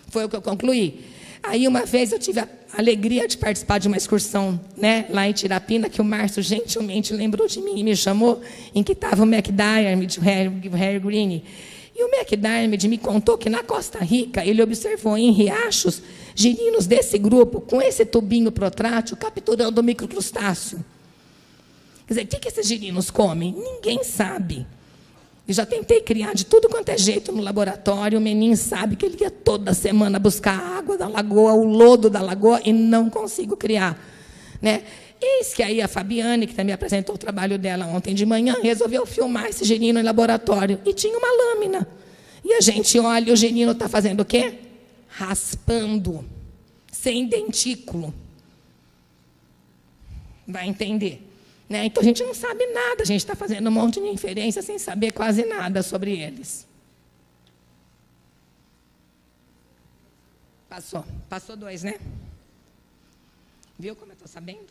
Foi o que eu concluí. Aí, uma vez, eu tive a alegria de participar de uma excursão, né, lá em Tirapina, que o Márcio gentilmente lembrou de mim e me chamou, em que estava o McDiarmid, o Harry Green. E o McDiarmid me contou que, na Costa Rica, ele observou em riachos girinos desse grupo, com esse tubinho protrátil, capturando o microcrustáceo. Quer dizer, o que esses girinos comem? Ninguém sabe. Eu já tentei criar de tudo quanto é jeito no laboratório. O menino sabe que ele ia toda semana buscar a água da lagoa, o lodo da lagoa, e não consigo criar. Né? Eis que aí a Fabiane, que também apresentou o trabalho dela ontem de manhã, resolveu filmar esse girino em laboratório. E tinha uma lâmina. E a gente olha, e o girino está fazendo o quê? Raspando, sem dentículo. Vai entender. Né? Então, a gente não sabe nada, a gente está fazendo um monte de inferência sem saber quase nada sobre eles. Passou 2, né? Viu como eu estou sabendo?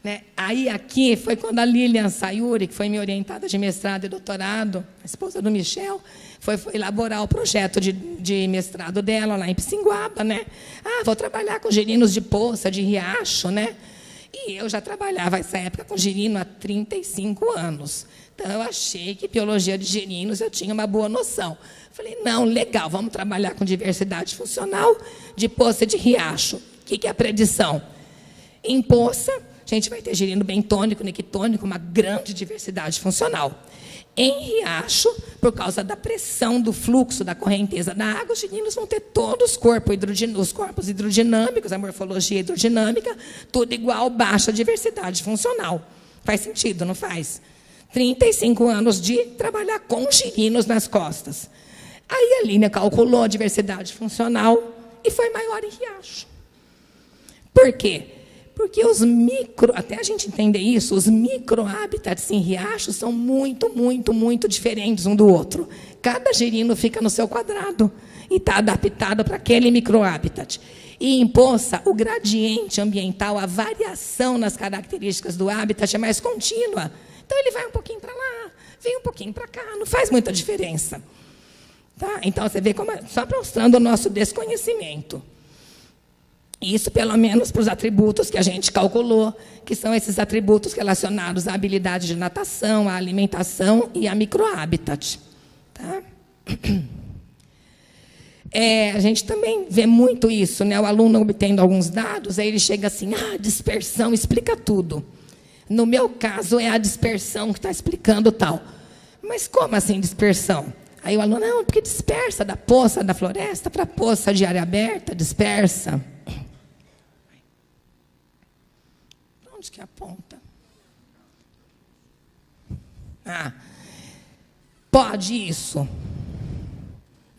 Né? Aí, aqui, foi quando a Lilian Sayuri, que foi minha orientada de mestrado e doutorado, a esposa do Michel, foi elaborar o projeto de mestrado dela lá em Pissinguaba, né? Vou trabalhar com girinos de poça, de riacho, né? E eu já trabalhava nessa época com girino há 35 anos. Então, eu achei que biologia de girinos eu tinha uma boa noção. Falei, não, legal, vamos trabalhar com diversidade funcional de poça e de riacho. O que é a predição? Em poça, a gente vai ter girino bentônico, nectônico, uma grande diversidade funcional. Em riacho, por causa da pressão do fluxo da correnteza da água, os girinos vão ter todos os corpos hidrodinâmicos, a morfologia hidrodinâmica, tudo igual, baixa diversidade funcional. Faz sentido, não faz? 35 anos de trabalhar com girinos nas costas. Aí a Línia calculou a diversidade funcional e foi maior em riacho. Por quê? Porque até a gente entender isso, os microhábitats em riachos são muito, muito, muito diferentes um do outro. Cada girino fica no seu quadrado e está adaptado para aquele microhábitat. E em poça, o gradiente ambiental, a variação nas características do hábitat é mais contínua. Então, ele vai um pouquinho para lá, vem um pouquinho para cá, não faz muita diferença. Tá? Então, você vê como só mostrando o nosso desconhecimento. Isso, pelo menos, para os atributos que a gente calculou, que são esses atributos relacionados à habilidade de natação, à alimentação e a microhabitat. Tá? a gente também vê muito isso, né? O aluno obtendo alguns dados, aí ele chega assim, dispersão explica tudo. No meu caso, é a dispersão que está explicando tal. Mas como assim dispersão? Aí o aluno, não, porque dispersa da poça da floresta para a poça de área aberta, dispersa. Onde que aponta? Pode isso?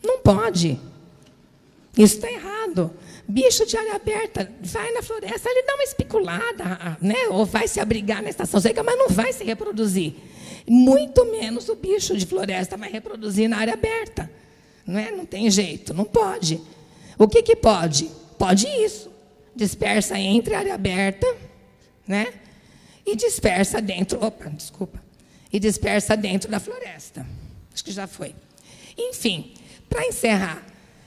Não pode. Isso está errado. Bicho de área aberta, vai na floresta, ele dá uma espiculada, né? Ou vai se abrigar na estação seca, mas não vai se reproduzir. Muito menos o bicho de floresta vai reproduzir na área aberta. Não é? Não tem jeito, não pode. O que pode? Pode isso. Dispersa entre a área aberta, né? E dispersa dentro... E dispersa dentro da floresta. Acho que já foi. Enfim, para encerrar,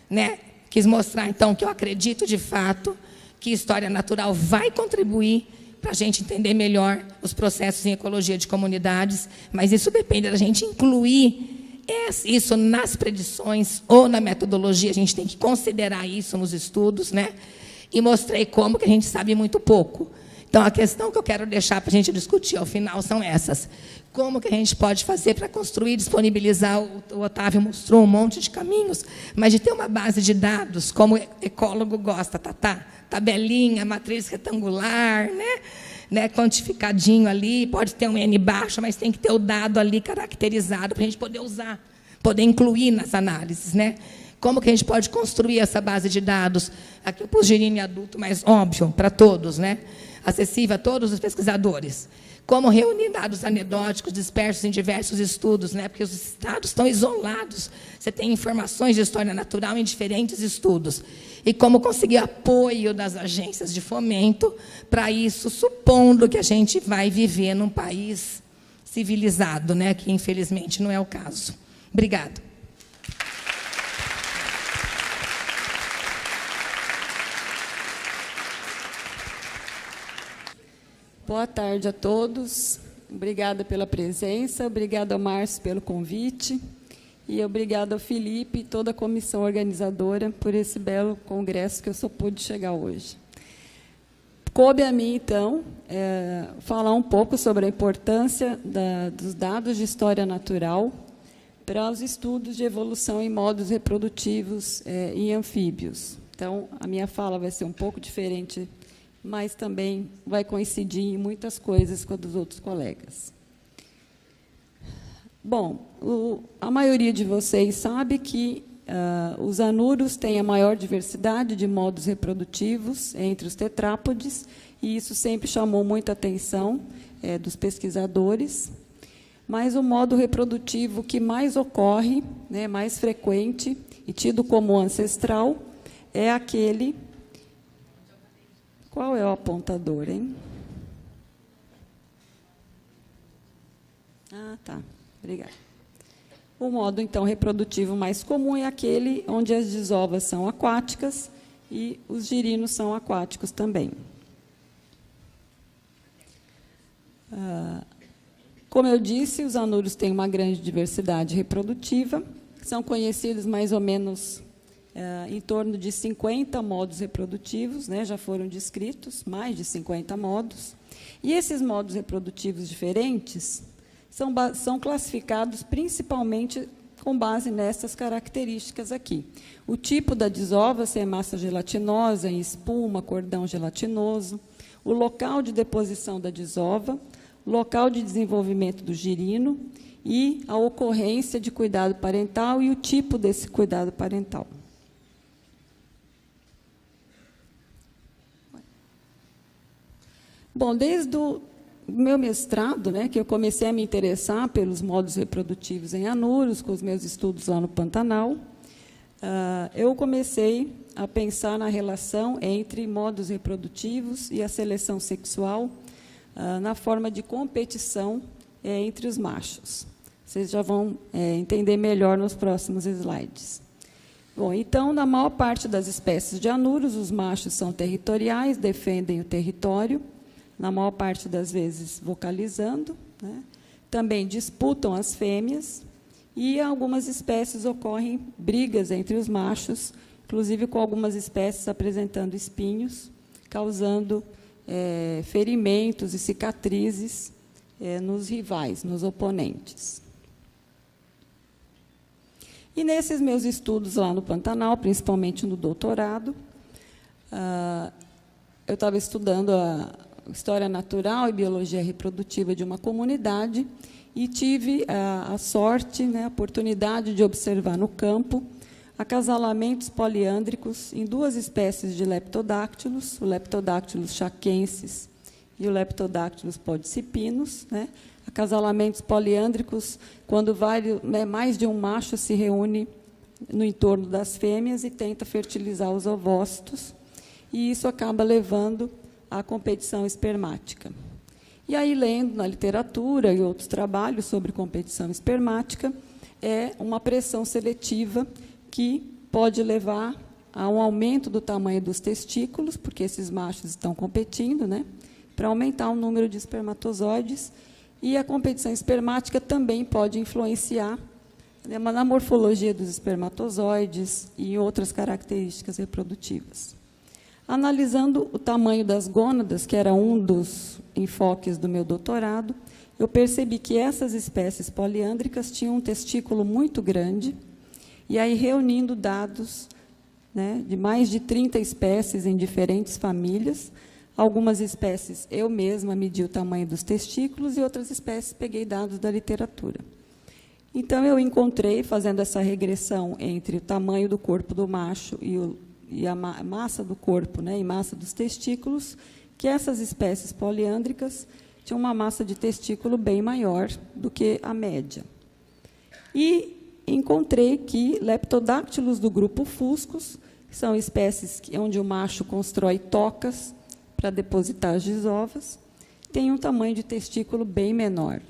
né? Quis mostrar, então, que eu acredito, de fato, que história natural vai contribuir para a gente entender melhor os processos em ecologia de comunidades, mas isso depende da gente incluir isso nas predições ou na metodologia, a gente tem que considerar isso nos estudos, né? E mostrei como que a gente sabe muito pouco. Então, a questão que eu quero deixar para a gente discutir ao final são essas. Como que a gente pode fazer para construir, disponibilizar, o Otávio mostrou um monte de caminhos, mas de ter uma base de dados, como o ecólogo gosta, tabelinha, matriz retangular, né, quantificadinho ali, pode ter um N baixo, mas tem que ter o dado ali caracterizado para a gente poder usar, poder incluir nas análises, né? Como que a gente pode construir essa base de dados, aqui para o girino adulto, mas óbvio, para todos, né? Acessível a todos os pesquisadores. Como reunir dados anedóticos dispersos em diversos estudos, né? Porque os dados estão isolados. Você tem informações de história natural em diferentes estudos. E como conseguir apoio das agências de fomento para isso, supondo que a gente vai viver num país civilizado, né? Que, infelizmente, não é o caso. Obrigada. Boa tarde a todos. Obrigada pela presença, obrigada ao Márcio pelo convite e obrigada ao Felipe e toda a comissão organizadora por esse belo congresso que eu só pude chegar hoje. Coube a mim, então, falar um pouco sobre a importância dos dados de história natural para os estudos de evolução em modos reprodutivos em anfíbios. Então, a minha fala vai ser um pouco diferente, mas também vai coincidir em muitas coisas com a dos outros colegas. Bom, a maioria de vocês sabe que os anuros têm a maior diversidade de modos reprodutivos entre os tetrápodes, e isso sempre chamou muita atenção dos pesquisadores. Mas o modo reprodutivo que mais ocorre, né, mais frequente e tido como ancestral, é aquele... Qual é o apontador, hein? Tá. Obrigada. O modo, então, reprodutivo mais comum é aquele onde as desovas são aquáticas e os girinos são aquáticos também. Como eu disse, os anuros têm uma grande diversidade reprodutiva, são conhecidos mais ou menos... em torno de 50 modos reprodutivos, né, já foram descritos, mais de 50 modos. E esses modos reprodutivos diferentes são classificados principalmente com base nessas características aqui. O tipo da desova, se é massa gelatinosa, em espuma, cordão gelatinoso, o local de deposição da desova, local de desenvolvimento do girino e a ocorrência de cuidado parental e o tipo desse cuidado parental. Bom, desde o meu mestrado, né, que eu comecei a me interessar pelos modos reprodutivos em anuros, com os meus estudos lá no Pantanal, eu comecei a pensar na relação entre modos reprodutivos e a seleção sexual na forma de competição entre os machos. Vocês já vão entender melhor nos próximos slides. Bom, então, na maior parte das espécies de anuros, os machos são territoriais, defendem o território, na maior parte das vezes vocalizando, né? Também disputam as fêmeas E em algumas espécies ocorrem brigas entre os machos, inclusive com algumas espécies apresentando espinhos, causando ferimentos e cicatrizes nos rivais, nos oponentes. E nesses meus estudos lá no Pantanal, principalmente no doutorado, eu estava estudando a história natural e biologia reprodutiva de uma comunidade e tive a sorte, a oportunidade de observar no campo acasalamentos poliândricos em duas espécies de leptodáctilos, o Leptodactylus chaquensis e o Leptodactylus podicipinus, acasalamentos poliândricos quando mais de um macho se reúne no entorno das fêmeas e tenta fertilizar os ovócitos, e isso acaba levando à competição espermática. E aí, lendo na literatura e outros trabalhos sobre competição espermática, é uma pressão seletiva que pode levar a um aumento do tamanho dos testículos, porque esses machos estão competindo, para aumentar o número de espermatozoides, e a competição espermática também pode influenciar na morfologia dos espermatozoides e em outras características reprodutivas. Analisando o tamanho das gônadas, que era um dos enfoques do meu doutorado, eu percebi que essas espécies poliândricas tinham um testículo muito grande, e aí, reunindo dados de mais de 30 espécies em diferentes famílias, algumas espécies eu mesma medi o tamanho dos testículos e outras espécies peguei dados da literatura. Então, eu encontrei, fazendo essa regressão entre o tamanho do corpo do macho e a massa do corpo e massa dos testículos, que essas espécies poliândricas tinham uma massa de testículo bem maior do que a média. E encontrei que Leptodactylus do grupo Fuscus, que são espécies onde o macho constrói tocas para depositar as desovas, tem um tamanho de testículo bem menor.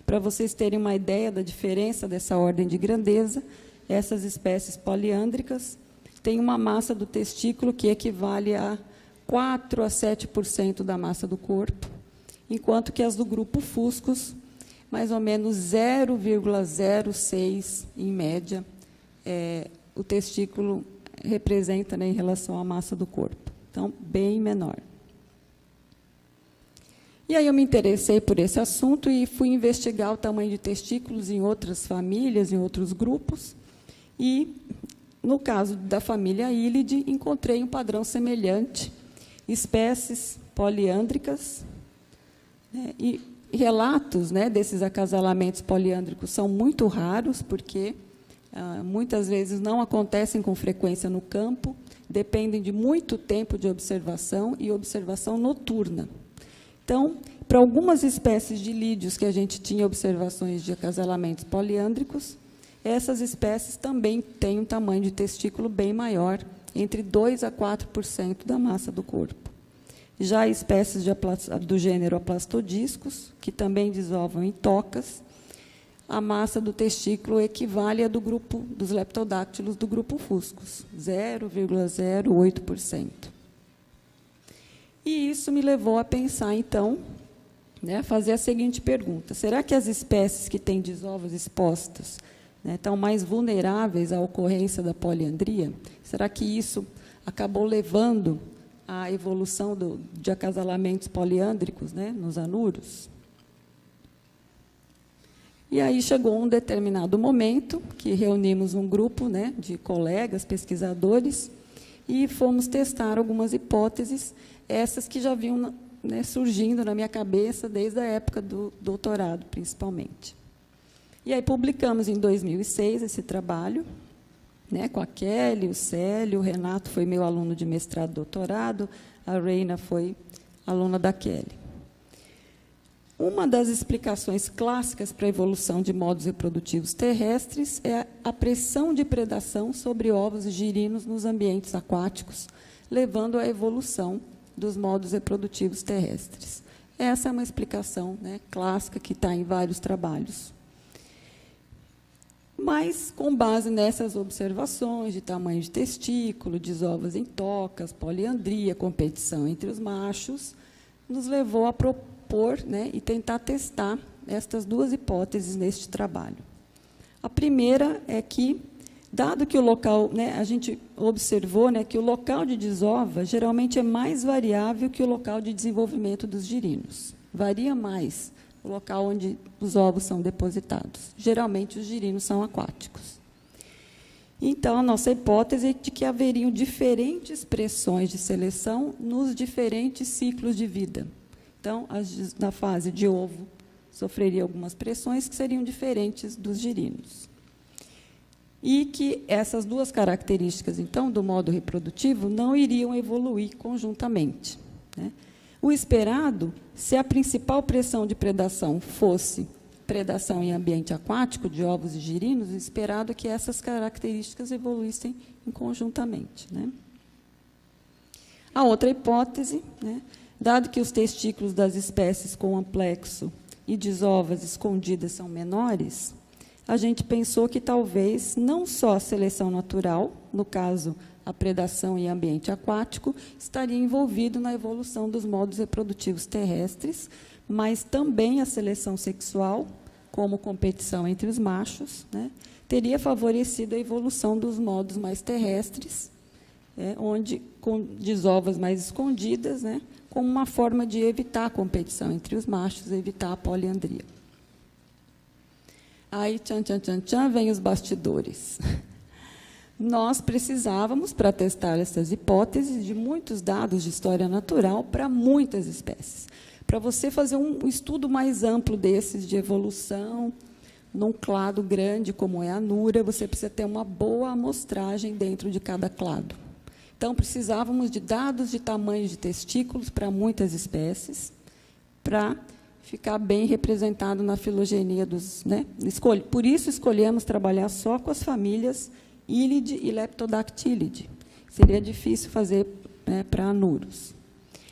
Para vocês terem uma ideia da diferença dessa ordem de grandeza, essas espécies poliândricas têm uma massa do testículo que equivale a 4 a 7% da massa do corpo, enquanto que as do grupo Fuscus, mais ou menos 0,06, em média, o testículo representa em relação à massa do corpo. Então, bem menor. E aí eu me interessei por esse assunto e fui investigar o tamanho de testículos em outras famílias, em outros grupos. E, no caso da família Illide, encontrei um padrão semelhante, espécies poliândricas, e relatos desses acasalamentos poliândricos são muito raros, porque muitas vezes não acontecem com frequência no campo, dependem de muito tempo de observação e observação noturna. Então, para algumas espécies de lídeos que a gente tinha observações de acasalamentos poliândricos, essas espécies também têm um tamanho de testículo bem maior, entre 2 a 4% da massa do corpo. Já espécies do gênero Aplastodiscus, que também desovam em tocas, a massa do testículo equivale à dos leptodáctilos do grupo Fuscus, 0,08%. E isso me levou a pensar, então, fazer a seguinte pergunta: será que as espécies que têm desovas expostas estão mais vulneráveis à ocorrência da poliandria? Será que isso acabou levando à evolução de acasalamentos poliândricos nos anuros? E aí chegou um determinado momento que reunimos um grupo de colegas, pesquisadores, e fomos testar algumas hipóteses, essas que já vinham surgindo na minha cabeça desde a época do doutorado, principalmente. E aí publicamos em 2006 esse trabalho, com a Kelly, o Célio, o Renato foi meu aluno de mestrado e doutorado, a Reina foi aluna da Kelly. Uma das explicações clássicas para a evolução de modos reprodutivos terrestres é a pressão de predação sobre ovos e girinos nos ambientes aquáticos, levando à evolução dos modos reprodutivos terrestres. Essa é uma explicação clássica que está em vários trabalhos. Mas, com base nessas observações de tamanho de testículo, desovas em tocas, poliandria, competição entre os machos, nos levou a propor e tentar testar estas duas hipóteses neste trabalho. A primeira é que, dado que o local, né, a gente observou, né, que o local de desova geralmente é mais variável que o local de desenvolvimento dos girinos. Varia mais o local onde os ovos são depositados. Geralmente, os girinos são aquáticos. Então, a nossa hipótese é de que haveriam diferentes pressões de seleção nos diferentes ciclos de vida. Então, na fase de ovo, sofreria algumas pressões que seriam diferentes dos girinos. E que essas duas características, então, do modo reprodutivo, não iriam evoluir conjuntamente, né? O esperado, se a principal pressão de predação fosse predação em ambiente aquático, de ovos e girinos, o esperado é que essas características evoluíssem conjuntamente, né? A outra hipótese, né, dado que os testículos das espécies com amplexo e desovas escondidas são menores, a gente pensou que talvez não só a seleção natural, no caso, a predação em ambiente aquático, estaria envolvido na evolução dos modos reprodutivos terrestres, mas também a seleção sexual, como competição entre os machos, né, teria favorecido a evolução dos modos mais terrestres, onde com desovas mais escondidas, né, como uma forma de evitar a competição entre os machos, evitar a poliandria. Aí, vem os bastidores. Nós precisávamos, para testar essas hipóteses, de muitos dados de história natural para muitas espécies. Para você fazer um estudo mais amplo desses de evolução, num clado grande como é a Nura, você precisa ter uma boa amostragem dentro de cada clado. Então, precisávamos de dados de tamanho de testículos para muitas espécies, para ficar bem representado na filogenia dos... Né? Por isso, escolhemos trabalhar só com as famílias Illide e Leptodactylidae. Seria difícil fazer, né, para anuros.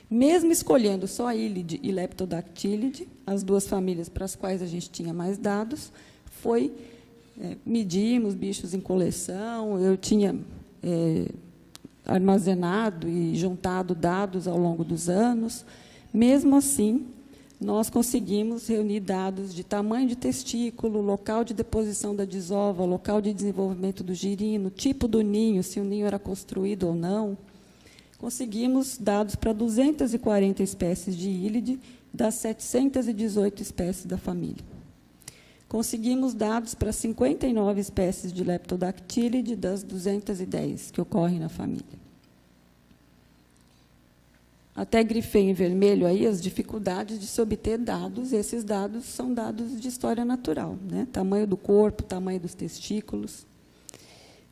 Mesmo escolhendo só Illide e Leptodactylidae, as duas famílias para as quais a gente tinha mais dados, medimos bichos em coleção, eu tinha armazenado e juntado dados ao longo dos anos. Mesmo assim, nós conseguimos reunir dados de tamanho de testículo, local de deposição da desova, local de desenvolvimento do girino, tipo do ninho, se o ninho era construído ou não. Conseguimos dados para 240 espécies de Illide, das 718 espécies da família. Conseguimos dados para 59 espécies de Leptodactylidae, das 210 que ocorrem na família. Até grifei em vermelho aí as dificuldades de se obter dados. Esses dados são dados de história natural, né? Tamanho do corpo, tamanho dos testículos.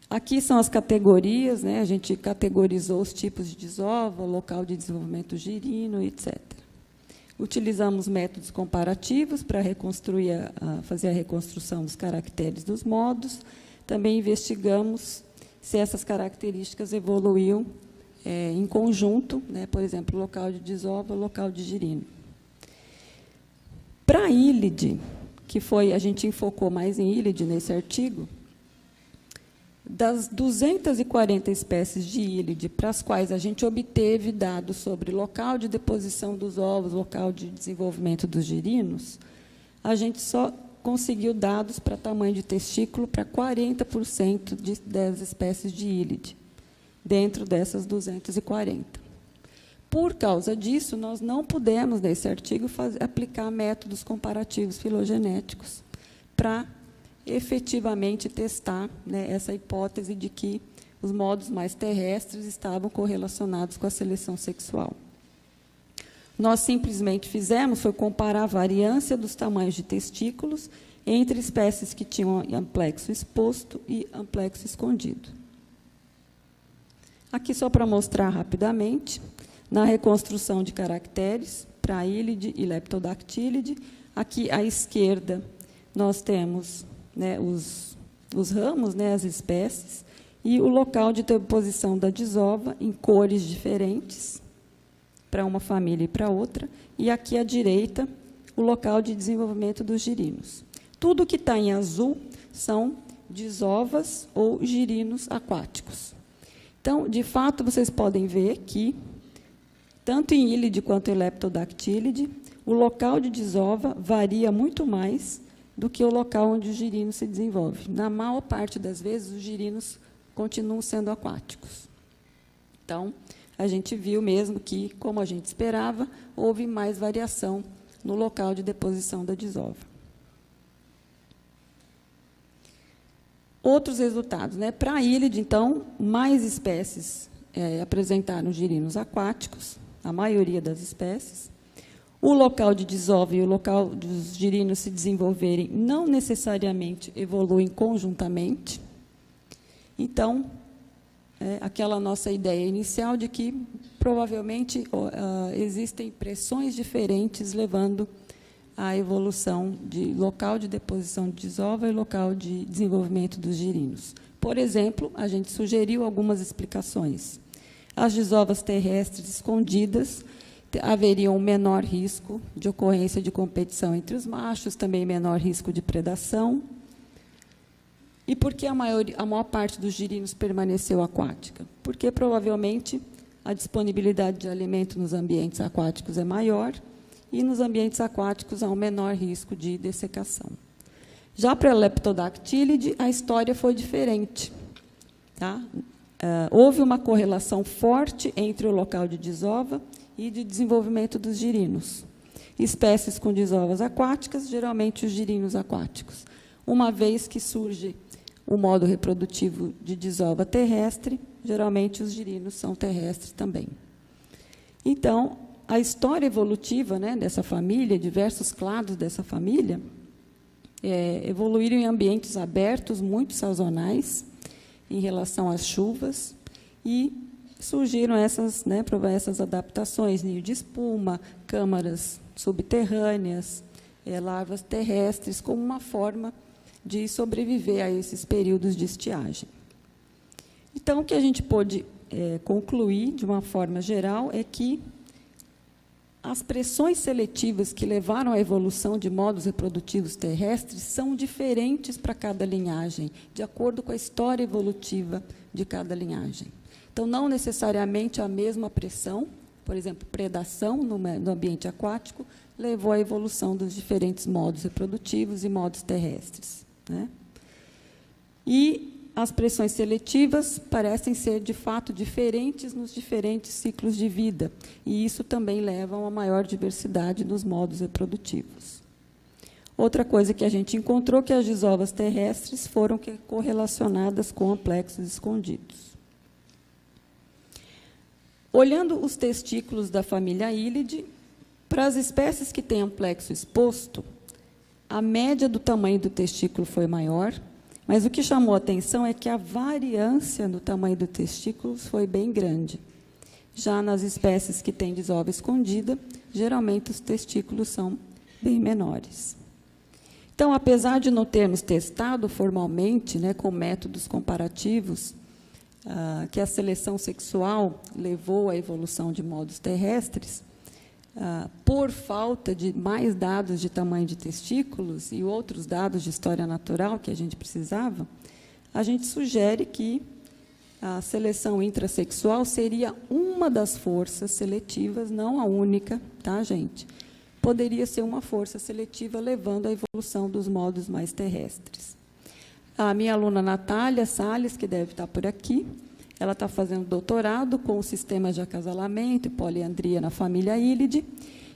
Aqui são as categorias, né? A gente categorizou os tipos de desova, local de desenvolvimento girino, etc. Utilizamos métodos comparativos para fazer a reconstrução dos caracteres dos modos. Também investigamos se essas características evoluíam em conjunto, né, por exemplo, local de desova, local de girino. Para Illide, a gente enfocou mais em Illide nesse artigo, das 240 espécies de Illide para as quais a gente obteve dados sobre local de deposição dos ovos, local de desenvolvimento dos girinos, a gente só conseguiu dados para tamanho de testículo para 40% das espécies de Illide, dentro dessas 240. Por causa disso, nós não pudemos, nesse artigo, aplicar métodos comparativos filogenéticos para efetivamente testar, né, essa hipótese de que os modos mais terrestres estavam correlacionados com a seleção sexual. Nós simplesmente foi comparar a variância dos tamanhos de testículos entre espécies que tinham amplexo exposto e amplexo escondido. Aqui, só para mostrar rapidamente, na reconstrução de caracteres, para Illide e Leptodactylidae, aqui à esquerda nós temos, né, os ramos, né, as espécies, e o local de deposição da desova em cores diferentes, para uma família e para outra, e aqui à direita, o local de desenvolvimento dos girinos. Tudo que está em azul são desovas ou girinos aquáticos. Então, de fato, vocês podem ver que, tanto em Illide quanto em Leptodactylidae, o local de desova varia muito mais do que o local onde o girino se desenvolve. Na maior parte das vezes, os girinos continuam sendo aquáticos. Então, a gente viu mesmo que, como a gente esperava, houve mais variação no local de deposição da desova. Outros resultados, né? Para a Ílide, então, mais espécies apresentaram girinos aquáticos, a maioria das espécies. O local de desova e o local dos girinos se desenvolverem não necessariamente evoluem conjuntamente. Então, aquela nossa ideia inicial de que, provavelmente, existem pressões diferentes levando à evolução de local de deposição de desova e local de desenvolvimento dos girinos. Por exemplo, a gente sugeriu algumas explicações. As desovas terrestres escondidas haveriam um menor risco de ocorrência de competição entre os machos, também menor risco de predação. E por que a maior parte dos girinos permaneceu aquática? Porque, provavelmente, a disponibilidade de alimento nos ambientes aquáticos é maior e, nos ambientes aquáticos, há um menor risco de dessecação. Já para a Leptodactylide, a história foi diferente. Tá? Houve uma correlação forte entre o local de desova e de desenvolvimento dos girinos. Espécies com desovas aquáticas, geralmente os girinos aquáticos. Uma vez que surge o modo reprodutivo de desova terrestre, geralmente os girinos são terrestres também. Então, a história evolutiva, né, dessa família, diversos clados dessa família, evoluíram em ambientes abertos, muito sazonais, em relação às chuvas, e surgiram essas adaptações, ninho de espuma, câmaras subterrâneas, larvas terrestres, como uma forma de sobreviver a esses períodos de estiagem. Então, o que a gente pôde concluir, de uma forma geral, é que as pressões seletivas que levaram à evolução de modos reprodutivos terrestres são diferentes para cada linhagem, de acordo com a história evolutiva de cada linhagem. Então, não necessariamente a mesma pressão, por exemplo, predação no ambiente aquático, levou à evolução dos diferentes modos reprodutivos e modos terrestres. Né? E as pressões seletivas parecem ser, de fato, diferentes nos diferentes ciclos de vida, e isso também leva a uma maior diversidade nos modos reprodutivos. Outra coisa que a gente encontrou é que as desovas terrestres foram correlacionadas com amplexos escondidos. Olhando os testículos da família Ílide, para as espécies que têm amplexo exposto, a média do tamanho do testículo foi maior, mas o que chamou a atenção é que a variância no tamanho do testículo foi bem grande. Já nas espécies que têm desova escondida, geralmente os testículos são bem menores. Então, apesar de não termos testado formalmente, né, com métodos comparativos, que a seleção sexual levou à evolução de modos terrestres, por falta de mais dados de tamanho de testículos e outros dados de história natural que a gente precisava, a gente sugere que a seleção intrassexual seria uma das forças seletivas, não a única, tá, gente? Poderia ser uma força seletiva levando à evolução dos modos mais terrestres. A minha aluna Natália Salles, que deve estar por aqui, ela está fazendo doutorado com o sistema de acasalamento e poliandria na família Ílide,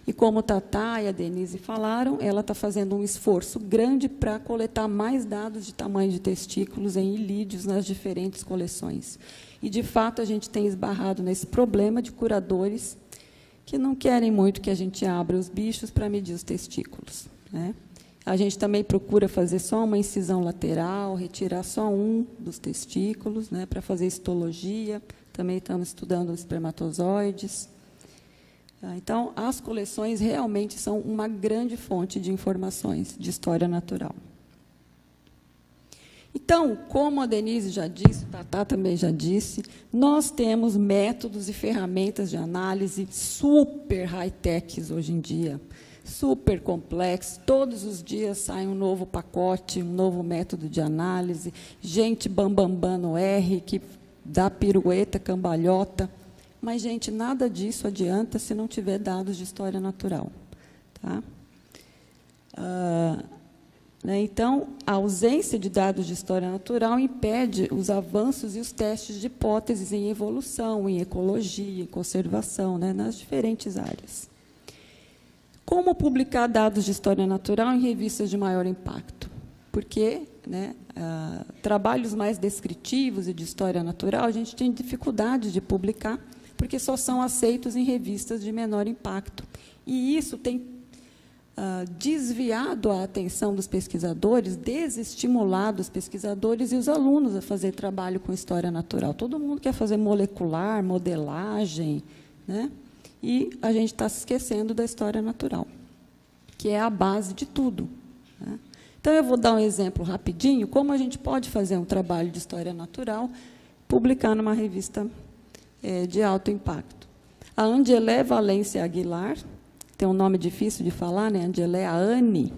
e como Tatá e a Denise falaram, ela está fazendo um esforço grande para coletar mais dados de tamanho de testículos em ilídeos nas diferentes coleções. E, de fato, a gente tem esbarrado nesse problema de curadores que não querem muito que a gente abra os bichos para medir os testículos, né? A gente também procura fazer só uma incisão lateral, retirar só um dos testículos, né, para fazer histologia. Também estamos estudando os espermatozoides. Então, as coleções realmente são uma grande fonte de informações de história natural. Então, como a Denise já disse, o Tatá também já disse, nós temos métodos e ferramentas de análise super high-techs hoje em dia, super complexo, todos os dias sai um novo pacote, um novo método de análise, gente bambambam no R, que dá pirueta, cambalhota, mas, gente, nada disso adianta se não tiver dados de história natural. Tá? né? Então, a ausência de dados de história natural impede os avanços e os testes de hipóteses em evolução, em ecologia, em conservação, né, nas diferentes áreas. Como publicar dados de história natural em revistas de maior impacto? Porque, né, trabalhos mais descritivos e de história natural, a gente tem dificuldade de publicar, porque só são aceitos em revistas de menor impacto. E isso tem desviado a atenção dos pesquisadores, desestimulado os pesquisadores e os alunos a fazer trabalho com história natural. Todo mundo quer fazer molecular, modelagem, né? E a gente está se esquecendo da história natural, que é a base de tudo, né? Então, eu vou dar um exemplo rapidinho, como a gente pode fazer um trabalho de história natural, publicar numa revista de alto impacto. A Angelé Valência Aguilar, tem um nome difícil de falar, né? Angelé Anne,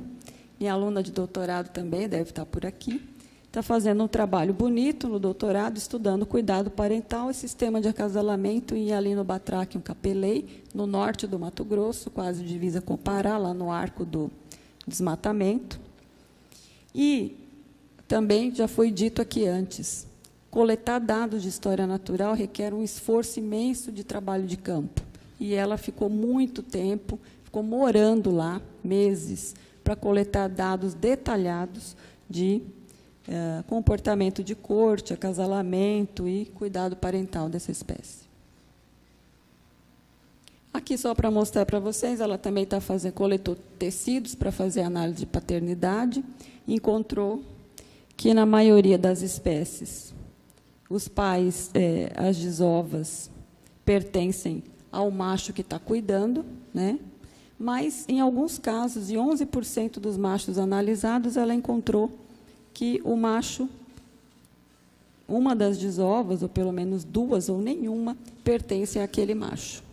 minha aluna de doutorado também, deve estar por aqui, está fazendo um trabalho bonito no doutorado, estudando cuidado parental e sistema de acasalamento em Alino-Batraquium Capelei, no norte do Mato Grosso, quase divisa com o Pará, lá no arco do desmatamento. E também, já foi dito aqui antes, coletar dados de história natural requer um esforço imenso de trabalho de campo. E ela ficou muito tempo, ficou morando lá, meses, para coletar dados detalhados de comportamento de corte, acasalamento e cuidado parental dessa espécie. Aqui, só para mostrar para vocês, ela também coletou tecidos para fazer análise de paternidade, e encontrou que, na maioria das espécies, os pais, as desovas, pertencem ao macho que está cuidando, né? Mas, em alguns casos, em 11% dos machos analisados, ela encontrou que o macho, uma das desovas, ou pelo menos duas ou nenhuma, pertence àquele macho.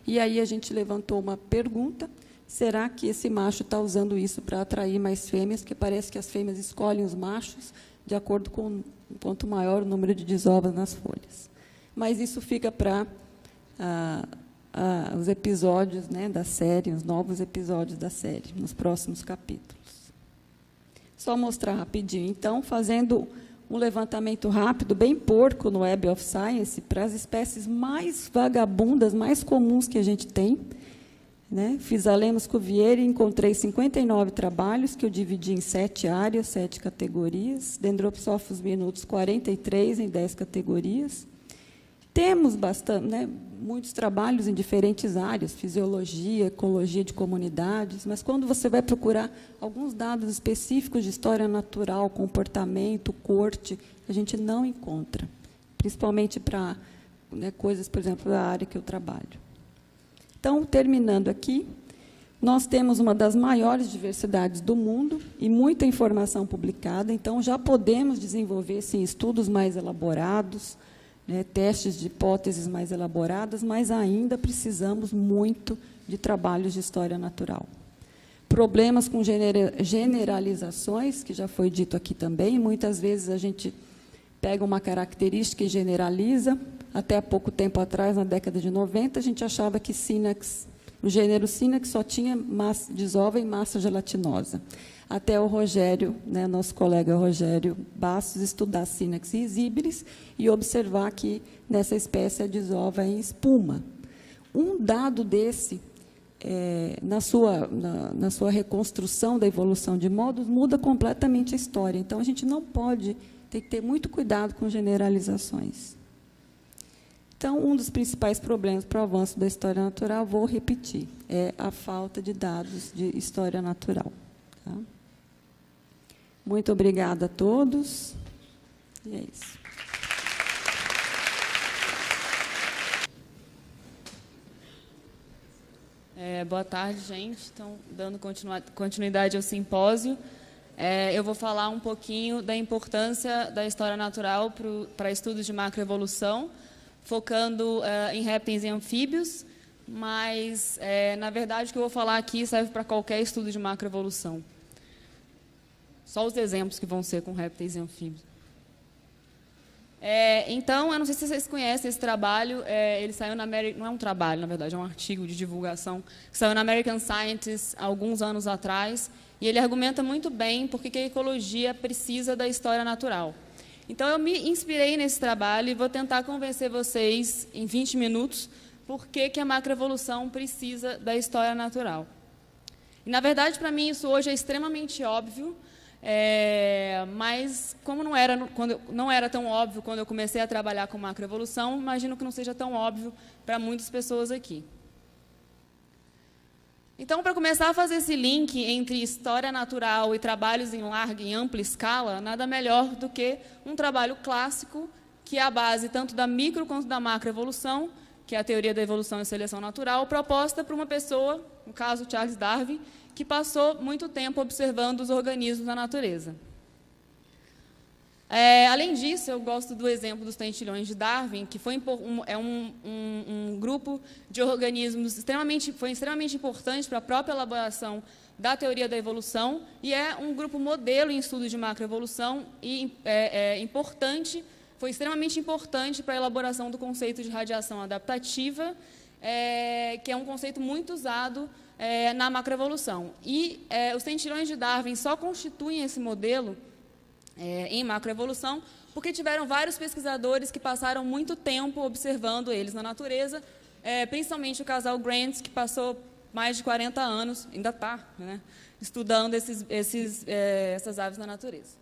E aí a gente levantou uma pergunta: será que esse macho está usando isso para atrair mais fêmeas? Porque parece que as fêmeas escolhem os machos de acordo com quanto maior o número de desovas nas folhas. Mas isso fica para os episódios, né, da série, os novos episódios da série, nos próximos capítulos. Só mostrar rapidinho. Então, fazendo um levantamento rápido, bem porco, no Web of Science, para as espécies mais vagabundas, mais comuns que a gente tem, né? Fiz a Lemos Cuvier e encontrei 59 trabalhos, que eu dividi em 7 áreas, 7 categorias. Dendropsophis minutus, 43 em 10 categorias. Temos bastante, né, muitos trabalhos em diferentes áreas, fisiologia, ecologia de comunidades, mas quando você vai procurar alguns dados específicos de história natural, comportamento, corte, a gente não encontra, principalmente para, né, coisas, por exemplo, da área que eu trabalho. Então, terminando aqui, nós temos uma das maiores diversidades do mundo e muita informação publicada, então já podemos desenvolver, sim, estudos mais elaborados, né, testes de hipóteses mais elaboradas, mas ainda precisamos muito de trabalhos de história natural. Problemas com generalizações, que já foi dito aqui também, muitas vezes a gente pega uma característica e generaliza. Até há pouco tempo atrás, na década de 90, a gente achava que Synax, o gênero Synax só tinha desova em massa gelatinosa. Até o Rogério, né, nosso colega Rogério Bastos, estudar Synax risibilis e observar que, nessa espécie, a desova em espuma. Um dado desse, na sua reconstrução da evolução de modos, muda completamente a história. Então, a gente não pode, tem que ter muito cuidado com generalizações. Então, um dos principais problemas para o avanço da história natural, vou repetir, é a falta de dados de história natural. Tá? Muito obrigada a todos. E é isso. Boa tarde, gente. Então, dando continuidade ao simpósio, eu vou falar um pouquinho da importância da história natural para estudos de macroevolução, focando em répteis e anfíbios, mas, na verdade, o que eu vou falar aqui serve para qualquer estudo de macroevolução. Só os exemplos que vão ser com répteis e anfíbios. Então, eu não sei se vocês conhecem esse trabalho, ele saiu na não é um trabalho, na verdade, é um artigo de divulgação, que saiu na American Scientist há alguns anos atrás, E ele argumenta muito bem por que a ecologia precisa da história natural. Então, eu me inspirei nesse trabalho e vou tentar convencer vocês, em 20 minutos, por que a macroevolução precisa da história natural. E, na verdade, para mim, isso hoje é extremamente óbvio, mas, como não era tão óbvio quando eu comecei a trabalhar com macroevolução, imagino que não seja tão óbvio para muitas pessoas aqui. Então, para começar a fazer esse link entre história natural e trabalhos em larga e ampla escala, nada melhor do que um trabalho clássico, que é a base tanto da micro quanto da macroevolução, que é a teoria da evolução e seleção natural, proposta por uma pessoa, no caso Charles Darwin, que passou muito tempo observando os organismos na natureza. Além disso, eu gosto do exemplo dos tentilhões de Darwin, que foi um grupo de organismos foi extremamente importante para a própria elaboração da teoria da evolução e é um grupo modelo em estudos de macroevolução e foi extremamente importante para a elaboração do conceito de radiação adaptativa, que é um conceito muito usado na macroevolução. E os tentilhões de Darwin só constituem esse modelo em macroevolução, porque tiveram vários pesquisadores que passaram muito tempo observando eles na natureza, principalmente o casal Grant, que passou mais de 40 anos, ainda está, né, estudando essas aves na natureza.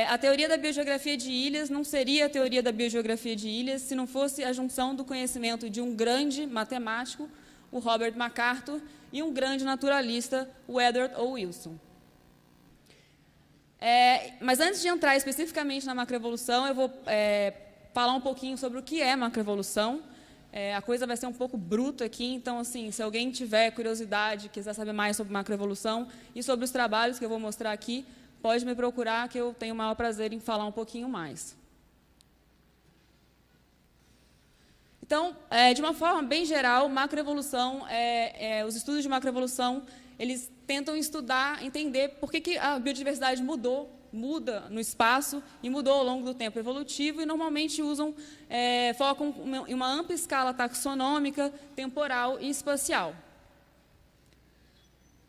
A teoria da biogeografia de ilhas não seria a teoria da biogeografia de ilhas se não fosse a junção do conhecimento de um grande matemático, o Robert MacArthur, e um grande naturalista, o Edward O. Wilson. Mas antes de entrar especificamente na macroevolução, eu vou falar um pouquinho sobre o que é macroevolução. A coisa vai ser um pouco bruta aqui, então, assim, se alguém tiver curiosidade, quiser saber mais sobre macroevolução e sobre os trabalhos que eu vou mostrar aqui, pode me procurar, que eu tenho o maior prazer em falar um pouquinho mais. Então, de uma forma bem geral, macroevolução, os estudos de macroevolução, eles tentam estudar, entender por que a biodiversidade muda no espaço e mudou ao longo do tempo evolutivo e normalmente focam em uma ampla escala taxonômica, temporal e espacial.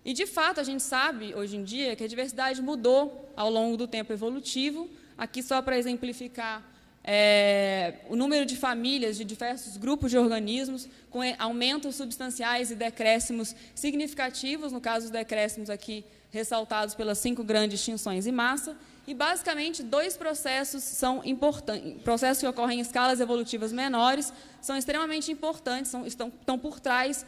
E, de fato, a gente sabe, hoje em dia, que a diversidade mudou ao longo do tempo evolutivo. Aqui, só para exemplificar, o número de famílias de diversos grupos de organismos, com aumentos substanciais e decréscimos significativos, no caso, os decréscimos aqui ressaltados pelas 5 grandes extinções em massa. E, basicamente, 2 processos são importantes. Processos que ocorrem em escalas evolutivas menores são extremamente importantes, estão por trás,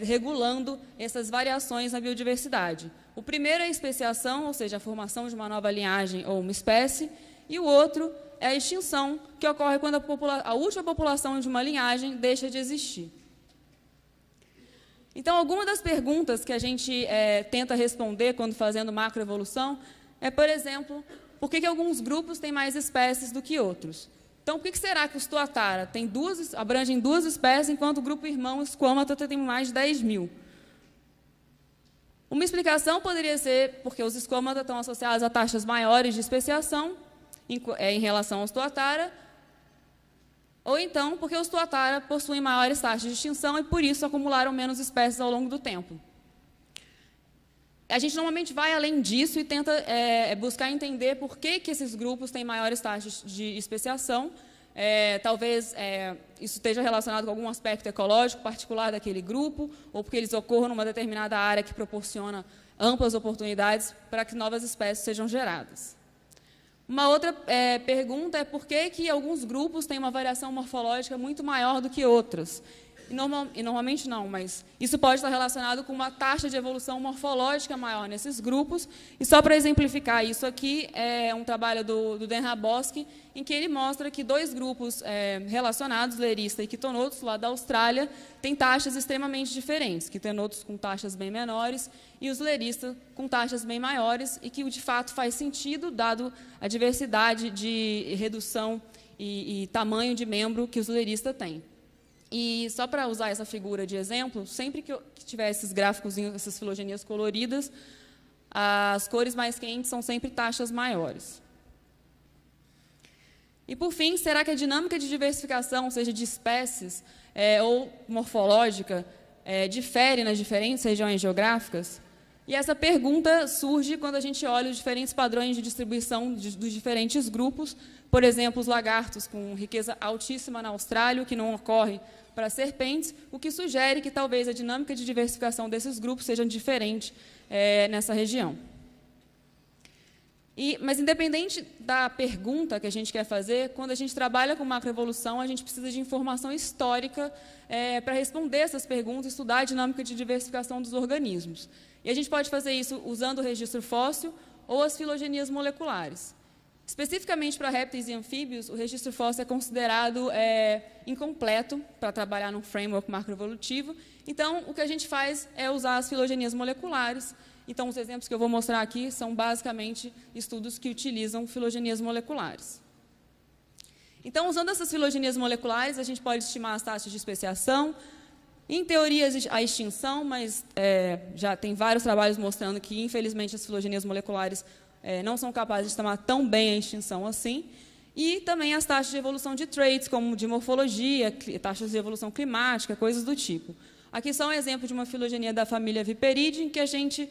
regulando essas variações na biodiversidade. O primeiro é a especiação, ou seja, a formação de uma nova linhagem ou uma espécie, e o outro é a extinção, que ocorre quando a última população de uma linhagem deixa de existir. Então, algumas das perguntas que a gente tenta responder quando fazendo macroevolução por exemplo, por que alguns grupos têm mais espécies do que outros? Então, por que será que os tuatara abrangem 2 espécies, enquanto o grupo irmão esquamata tem mais de 10.000? Uma explicação poderia ser porque os esquamata estão associados a taxas maiores de especiação em relação aos tuatara, ou então porque os tuatara possuem maiores taxas de extinção e, por isso, acumularam menos espécies ao longo do tempo. A gente normalmente vai além disso e tenta buscar entender por que esses grupos têm maiores taxas de especiação. Talvez isso esteja relacionado com algum aspecto ecológico particular daquele grupo, ou porque eles ocorram numa determinada área que proporciona amplas oportunidades para que novas espécies sejam geradas. Uma outra pergunta é por que alguns grupos têm uma variação morfológica muito maior do que outros. E normalmente não, mas isso pode estar relacionado com uma taxa de evolução morfológica maior nesses grupos. E só para exemplificar isso aqui, é um trabalho do Dan Hrabowski, em que ele mostra que 2 grupos relacionados, lerista e quitonotus, lá da Austrália, têm taxas extremamente diferentes. Quitonotus com taxas bem menores e os leristas com taxas bem maiores, e que, de fato, faz sentido, dado a diversidade de redução e tamanho de membro que os leristas têm. E, só para usar essa figura de exemplo, sempre que tiver esses gráficos, essas filogenias coloridas, as cores mais quentes são sempre taxas maiores. E, por fim, será que a dinâmica de diversificação, ou seja, de espécies ou morfológica, difere nas diferentes regiões geográficas? E essa pergunta surge quando a gente olha os diferentes padrões de distribuição dos diferentes grupos, por exemplo, os lagartos com riqueza altíssima na Austrália, que não ocorre para serpentes, o que sugere que talvez a dinâmica de diversificação desses grupos seja diferente nessa região. Mas, independente da pergunta que a gente quer fazer, quando a gente trabalha com macroevolução, a gente precisa de informação histórica para responder essas perguntas e estudar a dinâmica de diversificação dos organismos. E a gente pode fazer isso usando o registro fóssil ou as filogenias moleculares. Especificamente para répteis e anfíbios, o registro fóssil é considerado incompleto para trabalhar num framework macroevolutivo. Então, o que a gente faz é usar as filogenias moleculares. Então, os exemplos que eu vou mostrar aqui são basicamente estudos que utilizam filogenias moleculares. Então, usando essas filogenias moleculares, a gente pode estimar as taxas de especiação. Em teoria, a extinção, mas já tem vários trabalhos mostrando que, infelizmente, as filogenias moleculares não são capazes de estimar tão bem a extinção assim. E também as taxas de evolução de traits, como de morfologia, taxas de evolução climática, coisas do tipo. Aqui só um exemplo de uma filogenia da família Viperidae, em que a gente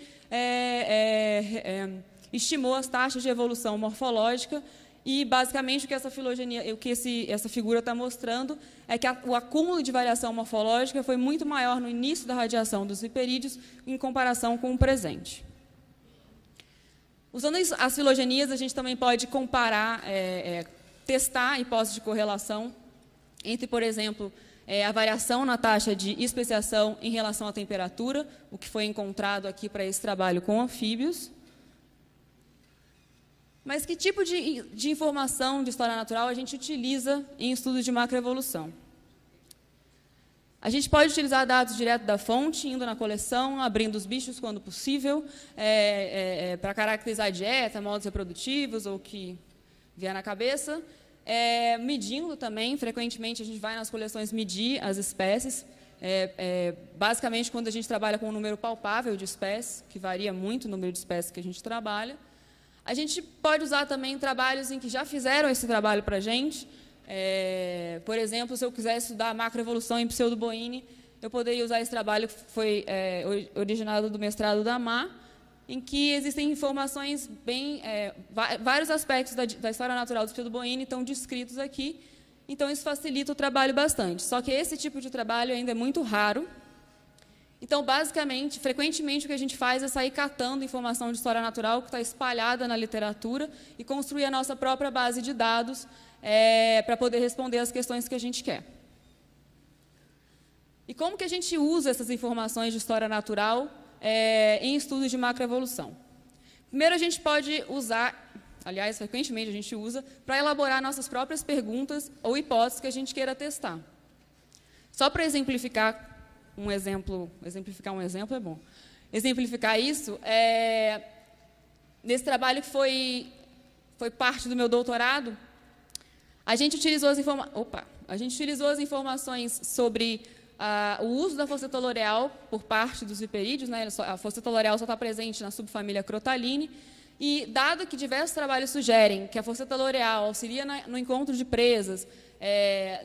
estimou as taxas de evolução morfológica. E, basicamente, o que essa filogenia, o que essa figura está mostrando é que o acúmulo de variação morfológica foi muito maior no início da radiação dos viperídeos em comparação com o presente. Usando as filogenias, a gente também pode comparar, testar a hipótese de correlação entre, por exemplo, a variação na taxa de especiação em relação à temperatura, o que foi encontrado aqui para esse trabalho com anfíbios. Mas que tipo de informação de história natural a gente utiliza em estudos de macroevolução? A gente pode utilizar dados direto da fonte, indo na coleção, abrindo os bichos quando possível, para caracterizar a dieta, modos reprodutivos ou o que vier na cabeça. Medindo também, frequentemente a gente vai nas coleções medir as espécies, basicamente quando a gente trabalha com um número palpável de espécies, que varia muito o número de espécies que a gente trabalha. A gente pode usar também trabalhos em que já fizeram esse trabalho para a gente. Por exemplo, se eu quiser estudar macroevolução em pseudoboine, eu poderia usar esse trabalho que foi originado do mestrado da MA, em que existem informações vários aspectos da história natural do pseudoboine estão descritos aqui, então isso facilita o trabalho bastante. Só que esse tipo de trabalho ainda é muito raro. Então, basicamente, frequentemente, o que a gente faz é sair catando informação de história natural que está espalhada na literatura e construir a nossa própria base de dados para poder responder as questões que a gente quer. E como que a gente usa essas informações de história natural em estudos de macroevolução? Primeiro, a gente pode usar, aliás, frequentemente a gente usa, para elaborar nossas próprias perguntas ou hipóteses que a gente queira testar. Só para exemplificar um exemplo é bom. Exemplificar isso, nesse trabalho que foi parte do meu doutorado, a gente utilizou as informações sobre o uso da fosseta loreal por parte dos viperídeos, né? A fosseta loreal só está presente na subfamília Crotaline, e dado que diversos trabalhos sugerem que a fosseta loreal auxilia no encontro de presas,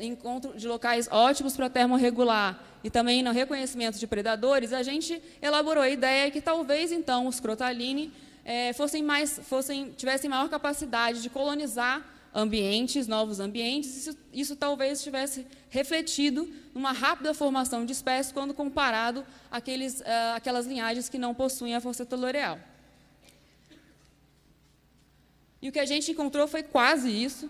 encontro de locais ótimos para termorregular e também no reconhecimento de predadores, a gente elaborou a ideia que talvez, então, os Crotaline tivessem maior capacidade de colonizar ambientes, novos ambientes. Isso talvez tivesse refletido numa rápida formação de espécies quando comparado àquelas linhagens que não possuem a fosseta loreal. E o que a gente encontrou foi quase isso.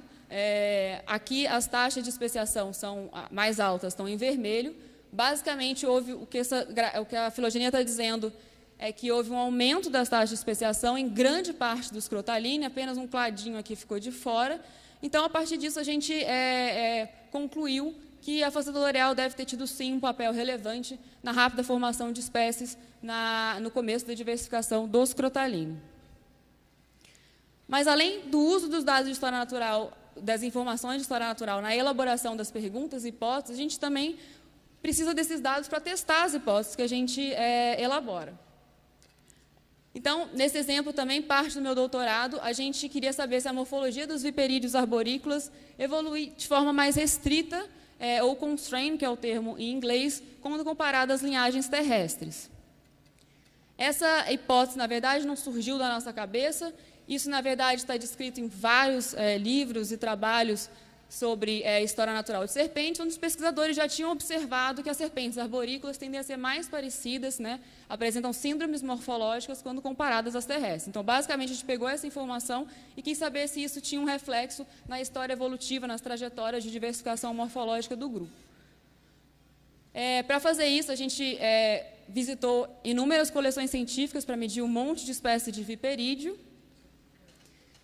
Aqui as taxas de especiação são mais altas, estão em vermelho. Basicamente, o que a filogenia está dizendo é que houve um aumento das taxas de especiação em grande parte dos Crotaline, apenas um cladinho aqui ficou de fora. Então, a partir disso, a gente concluiu que a fosseta loreal deve ter tido, sim, um papel relevante na rápida formação de espécies no começo da diversificação dos Crotaline. Mas, além do uso dos dados de história natural, das informações de história natural na elaboração das perguntas e hipóteses, a gente também precisa desses dados para testar as hipóteses que a gente elabora. Então, nesse exemplo também, parte do meu doutorado, a gente queria saber se a morfologia dos viperídeos arborícolas evolui de forma mais restrita ou constraint, que é o termo em inglês, quando comparado às linhagens terrestres. Essa hipótese, na verdade, não surgiu da nossa cabeça. Isso, na verdade, está descrito em vários livros e trabalhos sobre história natural de serpentes, onde os pesquisadores já tinham observado que as serpentes arborícolas tendem a ser mais parecidas, né, apresentam síndromes morfológicas quando comparadas às terrestres. Então, basicamente, a gente pegou essa informação e quis saber se isso tinha um reflexo na história evolutiva, nas trajetórias de diversificação morfológica do grupo. Para fazer isso, a gente visitou inúmeras coleções científicas para medir um monte de espécies de viperídeo.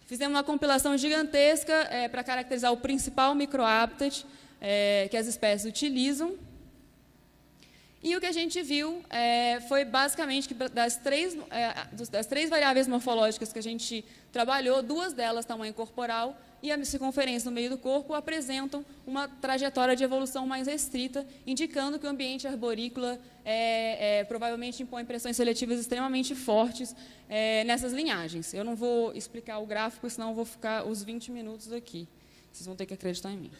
Fizemos uma compilação gigantesca para caracterizar o principal microhabitat que as espécies utilizam. E o que a gente viu foi basicamente que das três variáveis morfológicas que a gente trabalhou, 2 delas, tamanho corporal e a circunferência no meio do corpo, apresentam uma trajetória de evolução mais restrita, indicando que o ambiente arborícola provavelmente impõe pressões seletivas extremamente fortes nessas linhagens. Eu não vou explicar o gráfico, senão eu vou ficar os 20 minutos aqui. Vocês vão ter que acreditar em mim.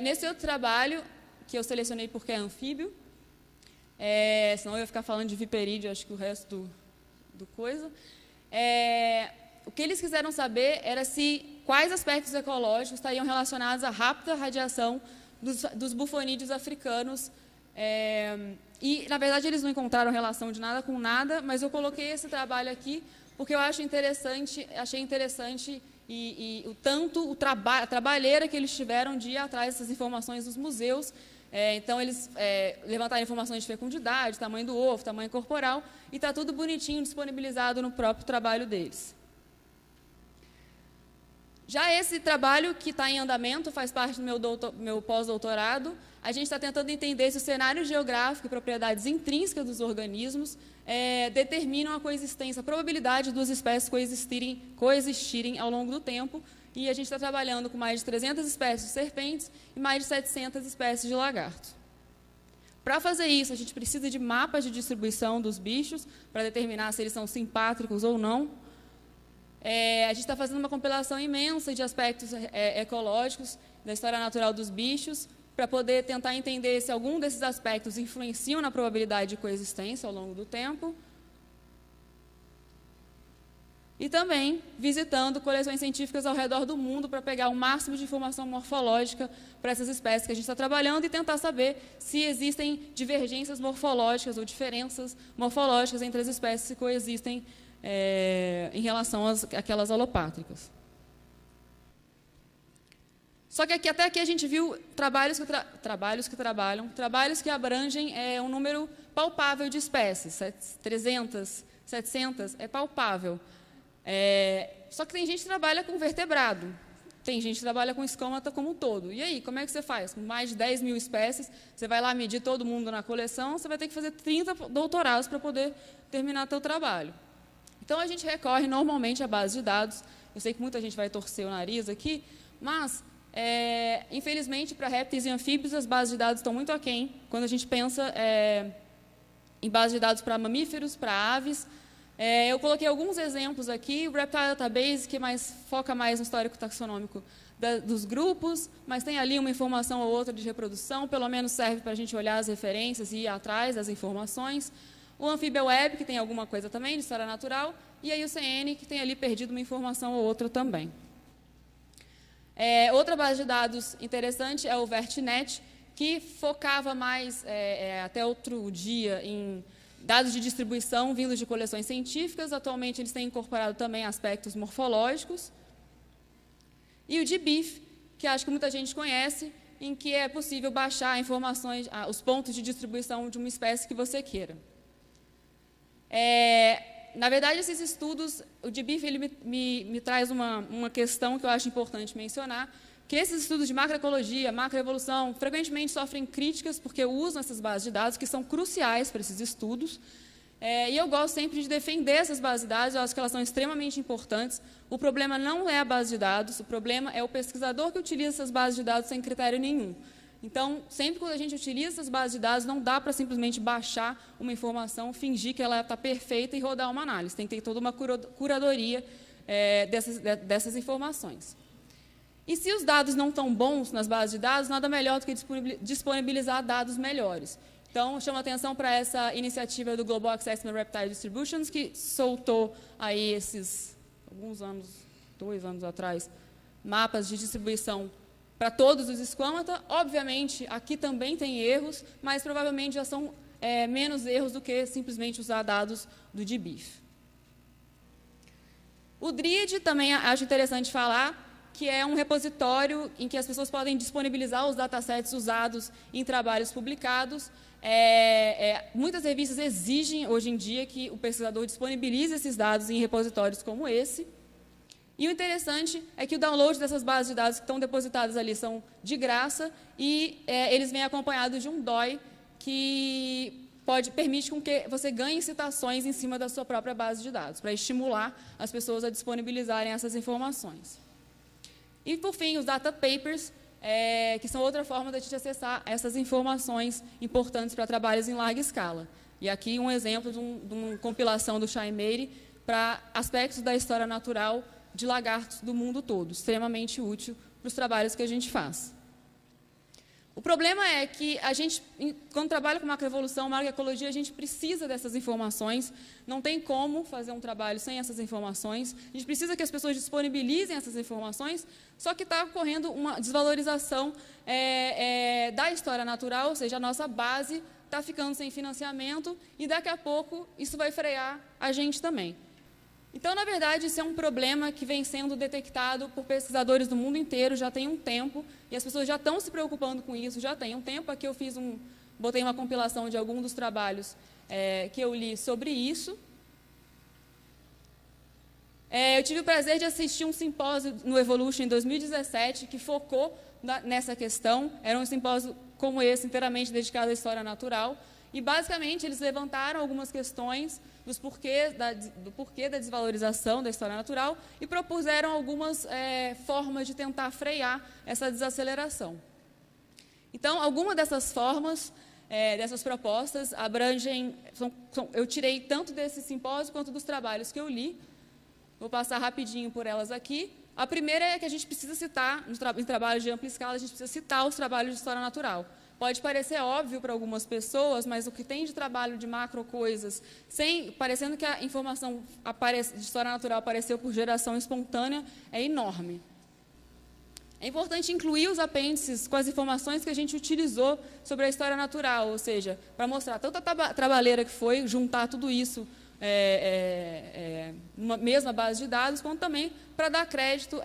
Nesse outro trabalho, que eu selecionei porque é anfíbio, senão eu ia ficar falando de viperídeo, acho que o resto do coisa. O que eles quiseram saber era quais aspectos ecológicos estariam relacionados à rápida radiação dos bufonídeos africanos. E, na verdade, eles não encontraram relação de nada com nada, mas eu coloquei esse trabalho aqui porque eu achei interessante a trabalheira que eles tiveram de ir atrás dessas informações dos museus. Então, eles levantaram informações de fecundidade, tamanho do ovo, tamanho corporal, e está tudo bonitinho, disponibilizado no próprio trabalho deles. Já esse trabalho, que está em andamento, faz parte do meu pós-doutorado, a gente está tentando entender se o cenário geográfico e propriedades intrínsecas dos organismos determinam a coexistência, a probabilidade de 2 espécies coexistirem ao longo do tempo, e a gente está trabalhando com mais de 300 espécies de serpentes e mais de 700 espécies de lagarto. Para fazer isso, a gente precisa de mapas de distribuição dos bichos, para determinar se eles são simpátricos ou não. A gente está fazendo uma compilação imensa de aspectos ecológicos da história natural dos bichos, para poder tentar entender se algum desses aspectos influenciam na probabilidade de coexistência ao longo do tempo. E também visitando coleções científicas ao redor do mundo para pegar o máximo de informação morfológica para essas espécies que a gente está trabalhando e tentar saber se existem divergências morfológicas ou diferenças morfológicas entre as espécies que coexistem em relação àquelas alopátricas. Só que até aqui a gente viu trabalhos que abrangem um número palpável de espécies, 300, 700, é palpável. Só que tem gente que trabalha com vertebrado, tem gente que trabalha com escamata como um todo. E aí, como é que você faz? Com mais de 10 mil espécies, você vai lá medir todo mundo na coleção, você vai ter que fazer 30 doutorados para poder terminar seu trabalho. Então, a gente recorre normalmente à base de dados. Eu sei que muita gente vai torcer o nariz aqui, mas, infelizmente, para répteis e anfíbios, as bases de dados estão muito aquém. Quando a gente pensa em base de dados para mamíferos, para aves, eu coloquei alguns exemplos aqui. O Reptile Database, que foca mais no histórico taxonômico dos grupos, mas tem ali uma informação ou outra de reprodução, pelo menos serve para a gente olhar as referências e ir atrás das informações. O Amphibia Web, que tem alguma coisa também de história natural, e a IUCN, que tem ali perdido uma informação ou outra também. Outra base de dados interessante é o VertNet, que focava mais, até outro dia, em dados de distribuição vindos de coleções científicas. Atualmente, eles têm incorporado também aspectos morfológicos. E o GBIF, que acho que muita gente conhece, em que é possível baixar informações, os pontos de distribuição de uma espécie que você queira. Na verdade, esses estudos, o GBIF ele me traz uma questão que eu acho importante mencionar, que esses estudos de macroecologia, macroevolução, frequentemente sofrem críticas porque usam essas bases de dados, que são cruciais para esses estudos. E eu gosto sempre de defender essas bases de dados, eu acho que elas são extremamente importantes. O problema não é a base de dados, o problema é o pesquisador que utiliza essas bases de dados sem critério nenhum. Então, sempre quando a gente utiliza essas bases de dados, não dá para simplesmente baixar uma informação, fingir que ela está perfeita e rodar uma análise. Tem que ter toda uma curadoria dessas informações. E se os dados não estão bons nas bases de dados, nada melhor do que disponibilizar dados melhores. Então, chamo a atenção para essa iniciativa do Global Accessible Reptile Distributions, que soltou aí alguns anos, 2 anos atrás, mapas de distribuição para todos os esquamata. Obviamente, aqui também tem erros, mas provavelmente já são menos erros do que simplesmente usar dados do DBIF. O DRID também acho interessante falar, que é um repositório em que as pessoas podem disponibilizar os datasets usados em trabalhos publicados. Muitas revistas exigem, hoje em dia, que o pesquisador disponibilize esses dados em repositórios como esse. E o interessante é que o download dessas bases de dados que estão depositadas ali são de graça e eles vêm acompanhados de um DOI que permite com que você ganhe citações em cima da sua própria base de dados, para estimular as pessoas a disponibilizarem essas informações. E, por fim, os data papers, que são outra forma de a gente acessar essas informações importantes para trabalhos em larga escala. E aqui um exemplo de uma compilação do Chaimeiri para aspectos da história natural de lagartos do mundo todo, extremamente útil para os trabalhos que a gente faz. O problema é que a gente, quando trabalha com macroevolução, macroecologia, a gente precisa dessas informações, não tem como fazer um trabalho sem essas informações, a gente precisa que as pessoas disponibilizem essas informações, só que está ocorrendo uma desvalorização da história natural, ou seja, a nossa base está ficando sem financiamento e daqui a pouco isso vai frear a gente também. Então, na verdade, isso é um problema que vem sendo detectado por pesquisadores do mundo inteiro já tem um tempo, e as pessoas já estão se preocupando com isso já tem um tempo. Aqui eu botei uma compilação de alguns dos trabalhos que eu li sobre isso. Eu tive o prazer de assistir um simpósio no Evolution em 2017, que focou nessa questão. Era um simpósio como esse, inteiramente dedicado à história natural, e, basicamente, eles levantaram algumas questões do porquê da desvalorização da história natural e propuseram algumas formas de tentar frear essa desaceleração. Então, algumas dessas formas, dessas propostas, abrangem... eu tirei tanto desse simpósio quanto dos trabalhos que eu li. Vou passar rapidinho por elas aqui. A primeira é que a gente precisa citar, em trabalhos de ampla escala, a gente precisa citar os trabalhos de história natural. Pode parecer óbvio para algumas pessoas, mas o que tem de trabalho de macro coisas, parecendo que a informação de história natural apareceu por geração espontânea, é enorme. É importante incluir os apêndices com as informações que a gente utilizou sobre a história natural, ou seja, para mostrar tanto a trabalheira que foi, juntar tudo isso numa mesma base de dados, quanto também para dar crédito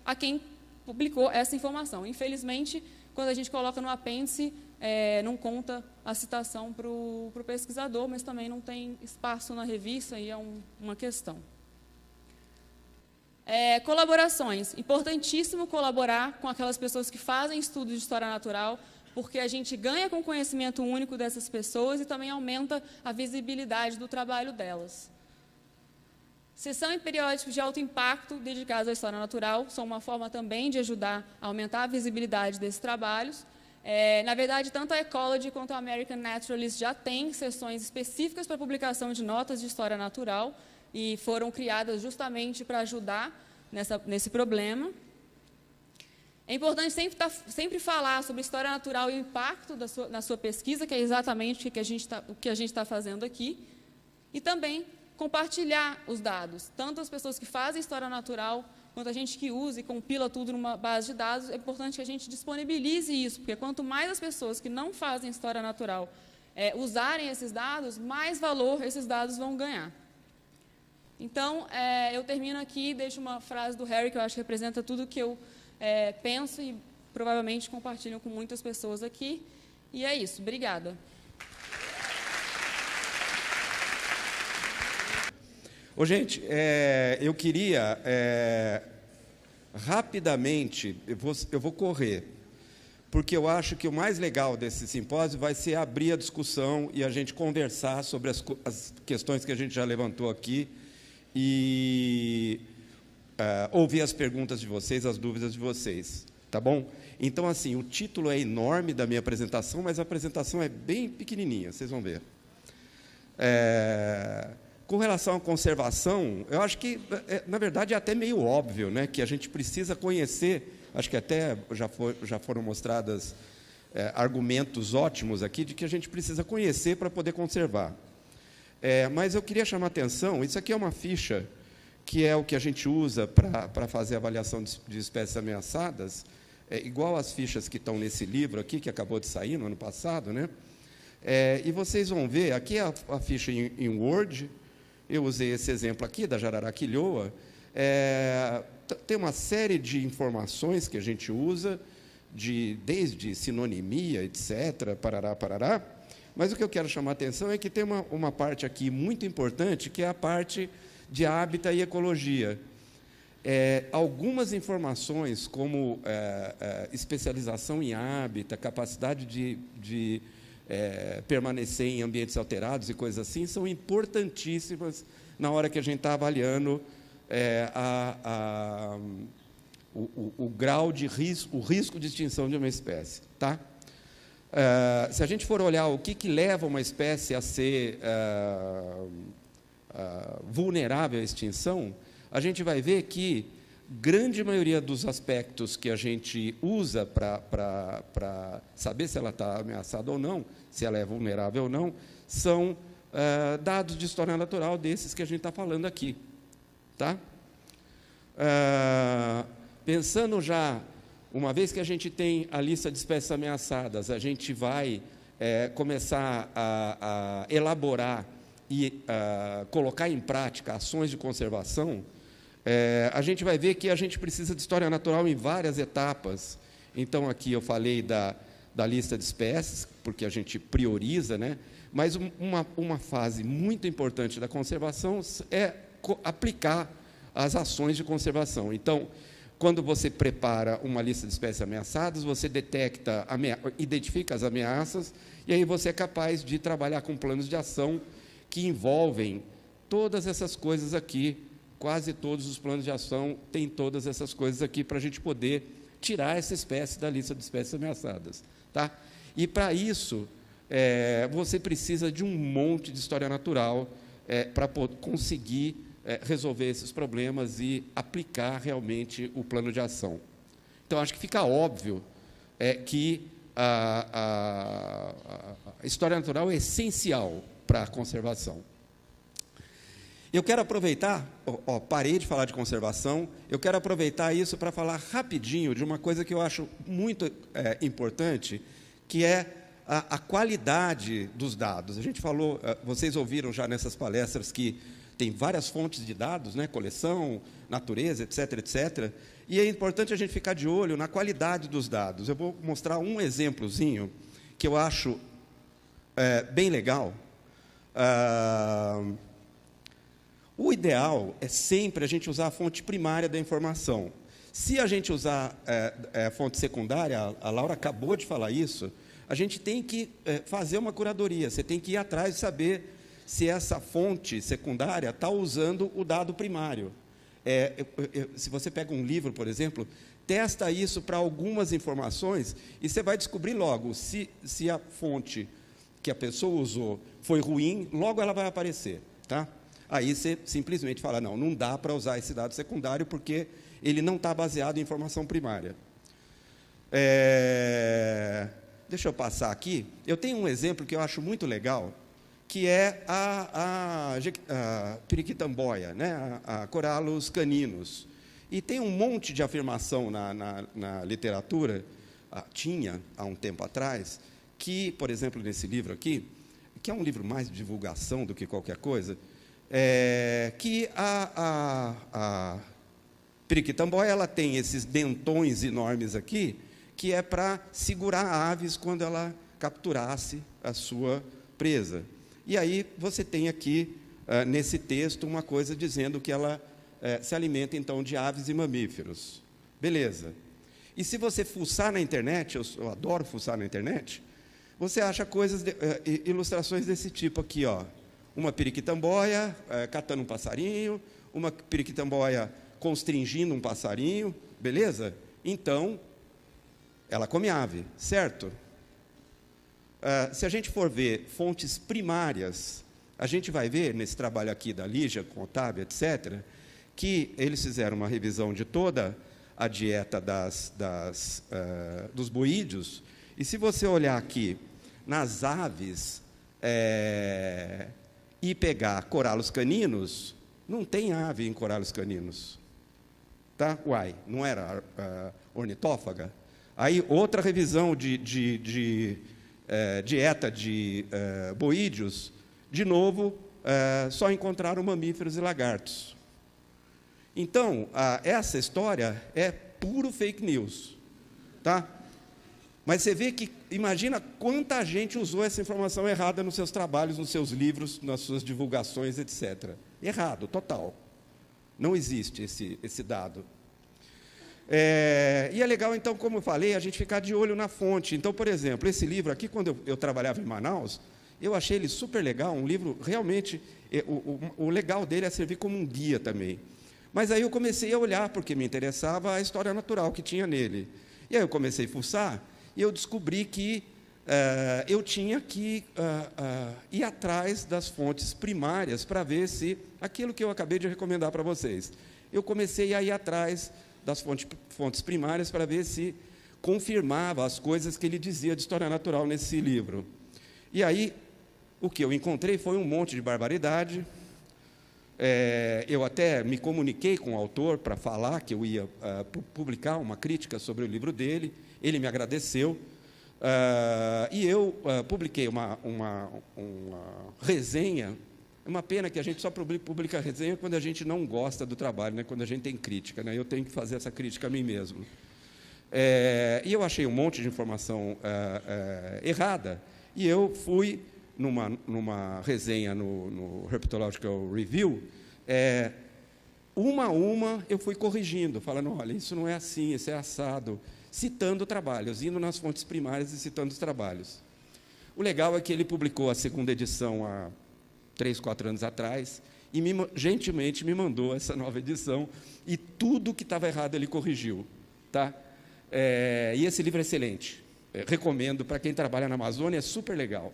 a quem publicou essa informação. Infelizmente, quando a gente coloca no apêndice, não conta a citação para o pesquisador, mas também não tem espaço na revista e é uma questão. Colaborações. Importantíssimo colaborar com aquelas pessoas que fazem estudos de história natural, porque a gente ganha com o conhecimento único dessas pessoas e também aumenta a visibilidade do trabalho delas. Sessão e periódicos de alto impacto dedicados à história natural são uma forma também de ajudar a aumentar a visibilidade desses trabalhos. Na verdade, tanto a Ecology quanto a American Naturalist já têm sessões específicas para publicação de notas de história natural e foram criadas justamente para ajudar nesse problema. É importante sempre falar sobre história natural e o impacto na sua pesquisa, que é exatamente o que a gente está fazendo aqui, e também compartilhar os dados, tanto as pessoas que fazem história natural, quanto a gente que usa e compila tudo numa base de dados. É importante que a gente disponibilize isso, porque quanto mais as pessoas que não fazem história natural usarem esses dados, mais valor esses dados vão ganhar. Então, eu termino aqui e deixo uma frase do Harry, que eu acho que representa tudo que eu penso e provavelmente compartilho com muitas pessoas aqui. E é isso. Obrigada. Ô, gente, eu queria, rapidamente, eu vou correr, porque eu acho que o mais legal desse simpósio vai ser abrir a discussão e a gente conversar sobre as questões que a gente já levantou aqui e ouvir as perguntas de vocês, as dúvidas de vocês, tá bom? Então, assim, o título é enorme da minha apresentação, mas a apresentação é bem pequenininha, vocês vão ver. Com relação à conservação, eu acho que, na verdade, é até meio óbvio, né, que a gente precisa conhecer, acho que até já foram mostradas argumentos ótimos aqui, de que a gente precisa conhecer para poder conservar. Mas eu queria chamar a atenção, isso aqui é uma ficha, que é o que a gente usa para fazer a avaliação de espécies ameaçadas, igual às fichas que estão nesse livro aqui, que acabou de sair no ano passado, né? E vocês vão ver, aqui é a ficha em Word, eu usei esse exemplo aqui, da jararaquilhoa, tem uma série de informações que a gente usa, desde sinonimia, etc., parará, mas o que eu quero chamar a atenção é que tem uma parte aqui muito importante, que é a parte de hábitat e ecologia. Algumas informações, como especialização em hábitat, capacidade de permanecer em ambientes alterados e coisas assim, são importantíssimas na hora que a gente está avaliando o grau de risco, o risco de extinção de uma espécie. Tá? Se a gente for olhar o que leva uma espécie a ser vulnerável à extinção, a gente vai ver que grande maioria dos aspectos que a gente usa para saber se ela está ameaçada ou não, se ela é vulnerável ou não, são dados de história natural desses que a gente está falando aqui. Tá? Pensando já, uma vez que a gente tem a lista de espécies ameaçadas, a gente vai começar a elaborar e colocar em prática ações de conservação, a gente vai ver que a gente precisa de história natural em várias etapas. Então, aqui eu falei da lista de espécies, porque a gente prioriza, né? Mas uma fase muito importante da conservação é aplicar as ações de conservação. Então, quando você prepara uma lista de espécies ameaçadas, você identifica as ameaças, e aí você é capaz de trabalhar com planos de ação que envolvem todas essas coisas aqui. Quase todos os planos de ação têm todas essas coisas aqui para a gente poder tirar essa espécie da lista de espécies ameaçadas. Tá? E, para isso, você precisa de um monte de história natural para conseguir resolver esses problemas e aplicar realmente o plano de ação. Então, acho que fica óbvio que a história natural é essencial para a conservação. Eu quero aproveitar, parei de falar de conservação, eu quero aproveitar isso para falar rapidinho de uma coisa que eu acho muito importante, que é a qualidade dos dados. A gente falou, vocês ouviram já nessas palestras que tem várias fontes de dados, né, coleção, natureza, etc., etc., e é importante a gente ficar de olho na qualidade dos dados. Eu vou mostrar um exemplozinho que eu acho bem legal. O ideal é sempre a gente usar a fonte primária da informação. Se a gente usar fonte secundária, a Laura acabou de falar isso, a gente tem que fazer uma curadoria, você tem que ir atrás de saber se essa fonte secundária está usando o dado primário. Se você pega um livro, por exemplo, testa isso para algumas informações e você vai descobrir logo se a fonte que a pessoa usou foi ruim, logo ela vai aparecer. Tá? Aí você simplesmente fala, não dá para usar esse dado secundário porque ele não está baseado em informação primária. Deixa eu passar aqui. Eu tenho um exemplo que eu acho muito legal, que é a periquitamboia, né? a Corallus caninus. E tem um monte de afirmação na literatura, tinha há um tempo atrás, que, por exemplo, nesse livro aqui, que é um livro mais de divulgação do que qualquer coisa, que a periquitamboia ela tem esses dentões enormes aqui, que é para segurar aves quando ela capturasse a sua presa. E aí você tem aqui, nesse texto, uma coisa dizendo que ela se alimenta, então, de aves e mamíferos. Beleza. E se você fuçar na internet, eu adoro fuçar na internet, você acha ilustrações desse tipo aqui, ó. Uma periquitamboia catando um passarinho, uma periquitamboia constringindo um passarinho, beleza? Então, ela come ave, certo? Se a gente for ver fontes primárias A gente vai ver, nesse trabalho aqui da Lígia, com Otávio, etc., que eles fizeram uma revisão de toda a dieta dos boídeos, e se você olhar aqui nas aves e pegar coralos caninos, não tem ave em coralos caninos. Tá? Uai, não era ornitófaga? Aí, outra revisão de dieta de boídeos, de novo, só encontraram mamíferos e lagartos. Então, essa história é puro fake news. Tá? Mas você vê que, imagina quanta gente usou essa informação errada nos seus trabalhos, nos seus livros, nas suas divulgações, etc. Errado, total. Não existe esse dado. E é legal, então, como eu falei, a gente ficar de olho na fonte. Então, por exemplo, esse livro aqui, quando eu trabalhava em Manaus, eu achei ele super legal, um livro realmente... O legal dele é servir como um guia também. Mas aí eu comecei a olhar, porque me interessava a história natural que tinha nele. E aí eu comecei a fuçar, e eu descobri que eu tinha que ir atrás das fontes primárias para ver se aquilo que eu acabei de recomendar para vocês. Eu comecei a ir atrás das fontes primárias para ver se confirmava as coisas que ele dizia de história natural nesse livro. E aí, o que eu encontrei foi um monte de barbaridade. Eu até me comuniquei com o autor para falar que eu ia publicar uma crítica sobre o livro dele. Ele me agradeceu. E eu publiquei uma resenha. É uma pena que a gente só publica resenha quando a gente não gosta do trabalho, né? Quando a gente tem crítica. Né? Eu tenho que fazer essa crítica a mim mesmo. E eu achei um monte de informação errada, e eu fui, numa resenha no Herpetological Review, uma a uma eu fui corrigindo, falando, olha, isso não é assim, isso é assado, citando trabalhos, indo nas fontes primárias e citando os trabalhos. O legal é que ele publicou a segunda edição há 3, 4 anos atrás, e gentilmente me mandou essa nova edição, e tudo que estava errado ele corrigiu. Tá? E esse livro é excelente. Recomendo para quem trabalha na Amazônia, é super legal.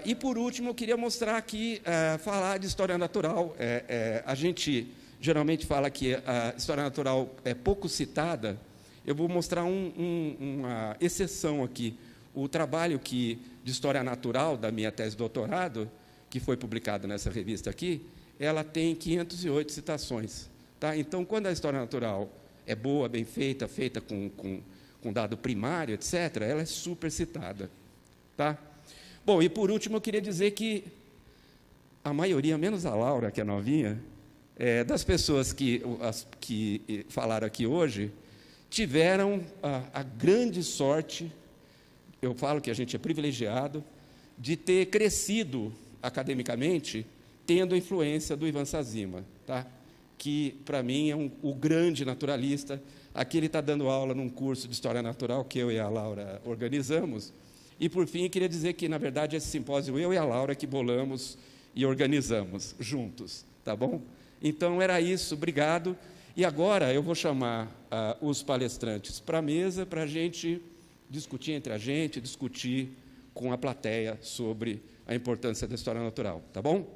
E, por último, eu queria mostrar aqui, falar de história natural. A gente geralmente fala que a história natural é pouco citada. Eu vou mostrar uma exceção aqui. O trabalho de história natural da minha tese de doutorado, que foi publicado nessa revista aqui, ela tem 508 citações. Tá? Então, quando a história natural é boa, bem feita, feita com dado primário, etc., ela é super citada. Tá? Bom, e por último, eu queria dizer que a maioria, menos a Laura, que é novinha, das pessoas que falaram aqui hoje, tiveram a grande sorte, eu falo que a gente é privilegiado, de ter crescido academicamente, tendo a influência do Ivan Sazima, tá? Que, para mim, é o grande naturalista. Aqui ele está dando aula num curso de História Natural que eu e a Laura organizamos. E, por fim, queria dizer que, na verdade, esse simpósio eu e a Laura que bolamos e organizamos juntos, tá bom? Então, era isso, obrigado. E agora eu vou chamar os palestrantes para a mesa para a gente discutir entre a gente, discutir com a plateia sobre a importância da história natural, tá bom?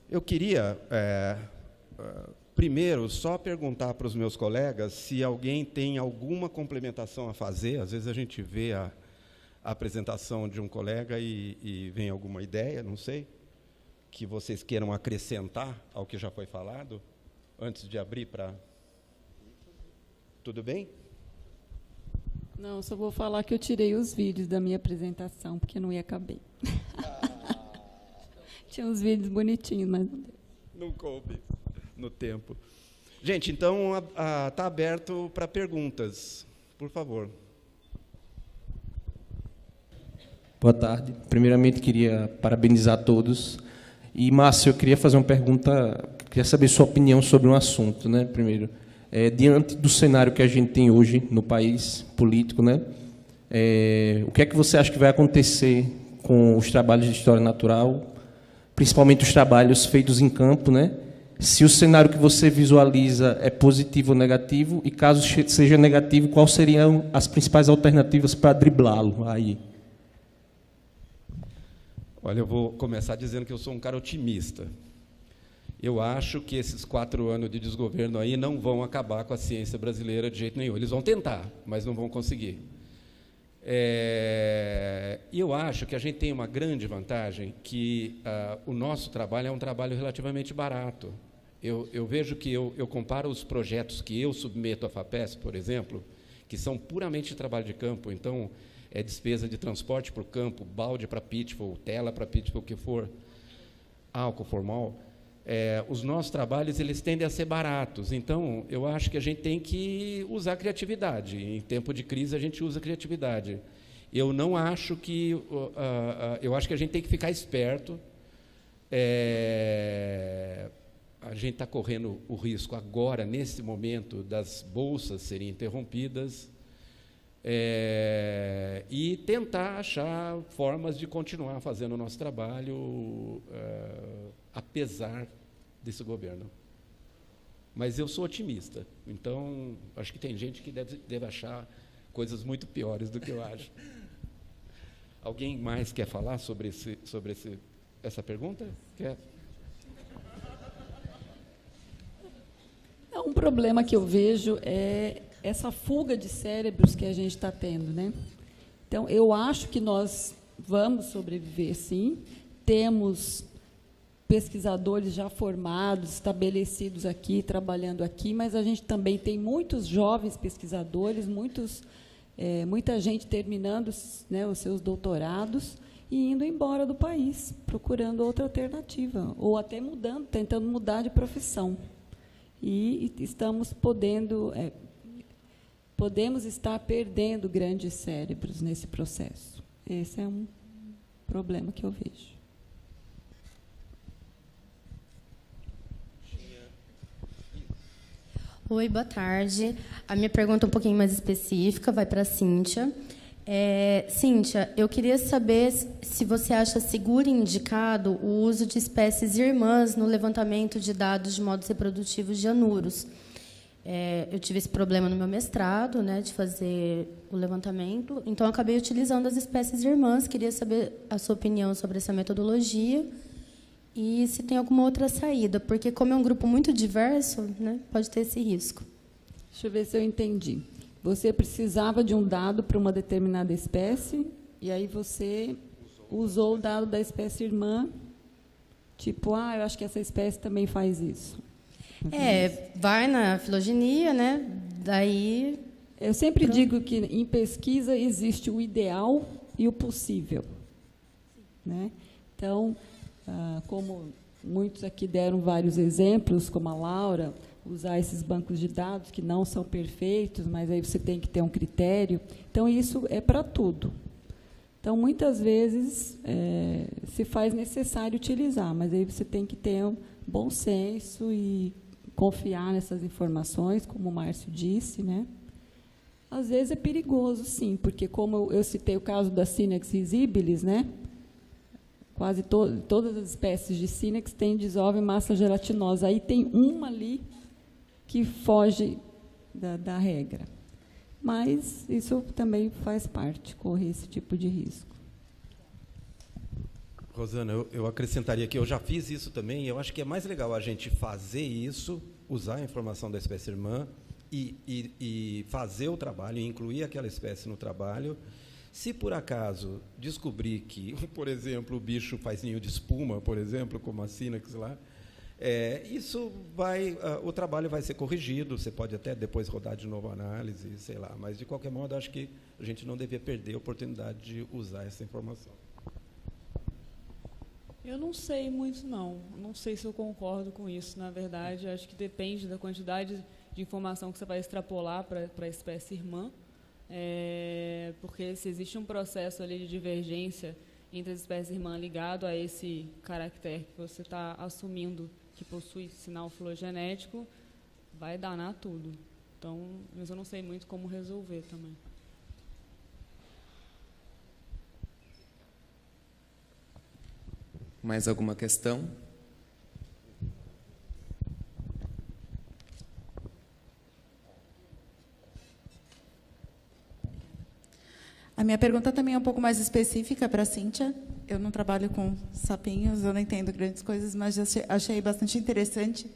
Eu queria, primeiro, só perguntar para os meus colegas se alguém tem alguma complementação a fazer. Às vezes a gente vê a apresentação de um colega e vem alguma ideia, não sei, que vocês queiram acrescentar ao que já foi falado, antes de abrir para... Tudo bem? Não, só vou falar que eu tirei os vídeos da minha apresentação, porque não ia caber. Tinha uns vídeos bonitinhos, mas não coube no tempo. Gente, então, está aberto para perguntas. Por favor. Boa tarde. Primeiramente, queria parabenizar todos. E, Márcio, eu queria fazer uma pergunta, queria saber sua opinião sobre um assunto, né? Primeiro, diante do cenário que a gente tem hoje no país político, né? O que é que você acha que vai acontecer com os trabalhos de história natural, principalmente os trabalhos feitos em campo, né? se o cenário que você visualiza é positivo ou negativo, e caso seja negativo, quais seriam as principais alternativas para driblá-lo aí? Olha, eu vou começar dizendo que eu sou um cara otimista. Eu acho que esses 4 anos de desgoverno aí não vão acabar com a ciência brasileira de jeito nenhum. Eles vão tentar, mas não vão conseguir. E eu acho que a gente tem uma grande vantagem, que o nosso trabalho é um trabalho relativamente barato. Eu vejo que eu comparo os projetos que eu submeto à FAPESP, por exemplo, que são puramente trabalho de campo, então é despesa de transporte para o campo, balde para pitfall, tela para pitfall, o que for, álcool, formol. Os nossos trabalhos eles tendem a ser baratos, então eu acho que a gente tem que usar criatividade. Em tempo de crise a gente usa criatividade. Eu não acho que eu acho que a gente tem que ficar esperto. A gente está correndo o risco agora, nesse momento, das bolsas serem interrompidas, e tentar achar formas de continuar fazendo o nosso trabalho, apesar desse governo. Mas eu sou otimista, então acho que tem gente que deve achar coisas muito piores do que eu acho. Alguém mais quer falar sobre essa pergunta? Quer? Um problema que eu vejo é essa fuga de cérebros que a gente está tendo, né? Então, eu acho que nós vamos sobreviver, sim. Temos pesquisadores já formados, estabelecidos aqui, trabalhando aqui, mas a gente também tem muitos jovens pesquisadores, muita gente terminando, né, os seus doutorados e indo embora do país, procurando outra alternativa, ou até tentando mudar de profissão. E estamos podemos estar perdendo grandes cérebros nesse processo. Esse é um problema que eu vejo. Oi, boa tarde. A minha pergunta é um pouquinho mais específica, vai para a Cíntia. Cíntia, eu queria saber se você acha seguro e indicado o uso de espécies irmãs no levantamento de dados de modos reprodutivos de anuros. Eu tive esse problema no meu mestrado, né, de fazer o levantamento, então eu acabei utilizando as espécies irmãs. Queria saber a sua opinião sobre essa metodologia e se tem alguma outra saída, porque como é um grupo muito diverso, né, pode ter esse risco. Deixa eu ver se eu entendi. Você precisava de um dado para uma determinada espécie, e aí você usou o dado da espécie irmã, tipo, eu acho que essa espécie também faz isso. Vai na filogenia, né? Daí... Eu sempre digo que, em pesquisa, existe o ideal e o possível, né? Então, como muitos aqui deram vários exemplos, como a Laura, usar esses bancos de dados que não são perfeitos, mas aí você tem que ter um critério. Então, isso é para tudo. Então, muitas vezes, se faz necessário utilizar, mas aí você tem que ter um bom senso e confiar nessas informações, como o Márcio disse, né? Às vezes é perigoso, sim, porque, como eu citei o caso da Synax risibilis, né? Quase todas as espécies de Synax têm desove massa gelatinosa. Aí tem uma ali que foge da regra. Mas isso também faz parte, correr esse tipo de risco. Rosana, eu acrescentaria que eu já fiz isso também, e eu acho que é mais legal a gente fazer isso, usar a informação da espécie irmã e fazer o trabalho, e incluir aquela espécie no trabalho. Se, por acaso, descobrir que, por exemplo, o bicho faz ninho de espuma, por exemplo, como a Synax lá, isso o trabalho vai ser corrigido, você pode até depois rodar de novo a análise, sei lá, mas, de qualquer modo, acho que a gente não devia perder a oportunidade de usar essa informação. Eu não sei muito, não. Não sei se eu concordo com isso, na verdade. Acho que depende da quantidade de informação que você vai extrapolar para a espécie irmã, porque se existe um processo ali de divergência entre as espécies irmãs ligado a esse caractere que você está assumindo que possui sinal filogenético, vai danar tudo. Então, mas eu não sei muito como resolver também. Mais alguma questão? A minha pergunta também é um pouco mais específica para a Cíntia. Eu não trabalho com sapinhos, eu não entendo grandes coisas, mas achei bastante interessante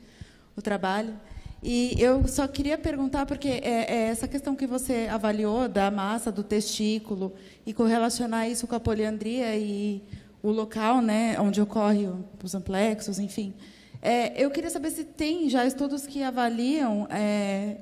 o trabalho. E eu só queria perguntar, porque essa questão que você avaliou da massa, do testículo, e correlacionar isso com a poliandria e o local, né, onde ocorre os amplexos, enfim. Eu queria saber se tem já estudos que avaliam,